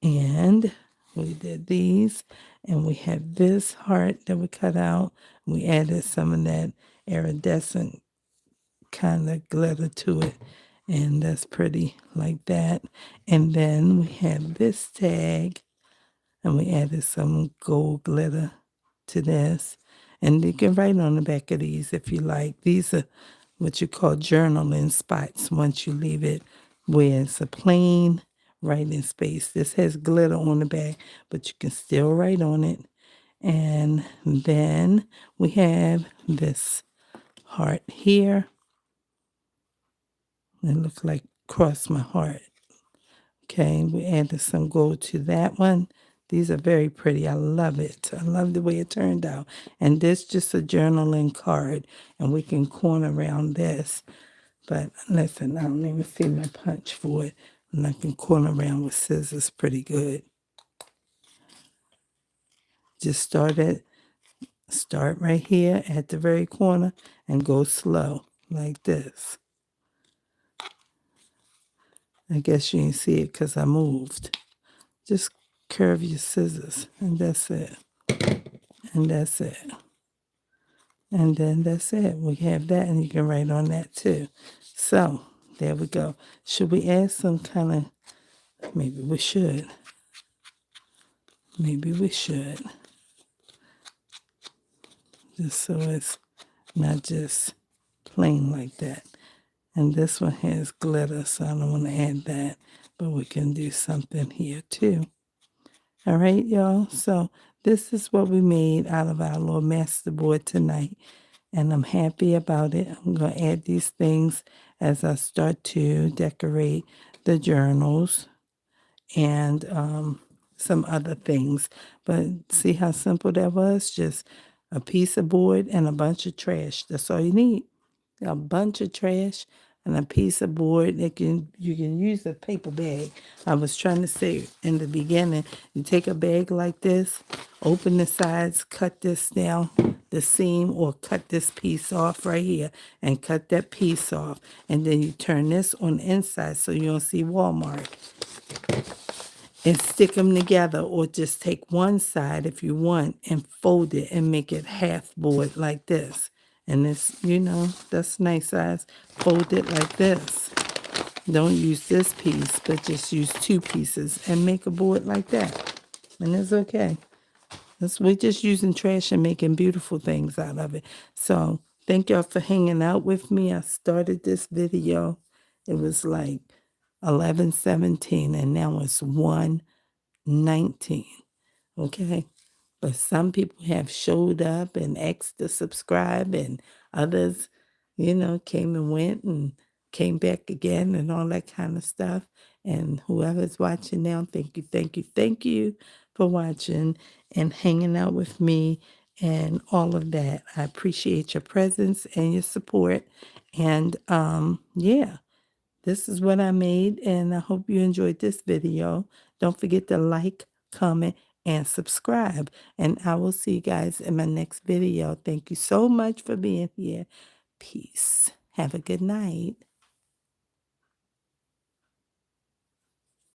And we did these, and we had this heart that we cut out. We added some of that iridescent kind of glitter to it, and that's pretty like that. And then we have this tag, and we added some gold glitter to this. And you can write on the back of these if you like. These are what you call journaling spots once you leave it where it's a plain writing space. This has glitter on the back, but you can still write on it. And then we have this heart here. It looks like cross my heart. Okay, we added some gold to that one. These are very pretty. I love it. I love the way it turned out. And this just a journaling card, and we can corner around this. But listen, I don't even see my punch for it, and I can corner around with scissors pretty good. Just start right here at the very corner and go slow like this. I guess you didn't see it because I moved. Just curve your scissors, and that's it. And that's it. And then that's it. We have that, and you can write on that too. So, there we go. Should we add some kind of, maybe we should. Maybe we should. Just so it's not just plain like that. And this one has glitter, so I don't want to add that. But we can do something here too. All right, y'all. So this is what we made out of our little masterboard tonight. And I'm happy about it. I'm going to add these things as I start to decorate the journals and some other things. But see how simple that was? Just a piece of board and a bunch of trash. That's all you need. A bunch of trash and a piece of board. You can use a paper bag. I was trying to say in the beginning, you take a bag like this, open the sides, cut this down, the seam, or cut this piece off right here and cut that piece off. And then you turn this on the inside so you don't see Walmart. And stick them together, or just take one side if you want and fold it and make it half board like this. And this, that's nice size. Fold it like this. Don't use this piece, but just use 2 pieces and make a board like that. And it's okay. We're just using trash and making beautiful things out of it. So thank y'all for hanging out with me. I started this video. It was like 11:17 and now it's 1:19. Okay. But some people have showed up and asked to subscribe, and others, came and went and came back again and all that kind of stuff. And whoever's watching now, thank you for watching and hanging out with me and all of that. I appreciate your presence and your support. And yeah. This is what I made, and I hope you enjoyed this video. Don't forget to like, comment, and subscribe. And I will see you guys in my next video. Thank you so much for being here. Peace. Have a good night.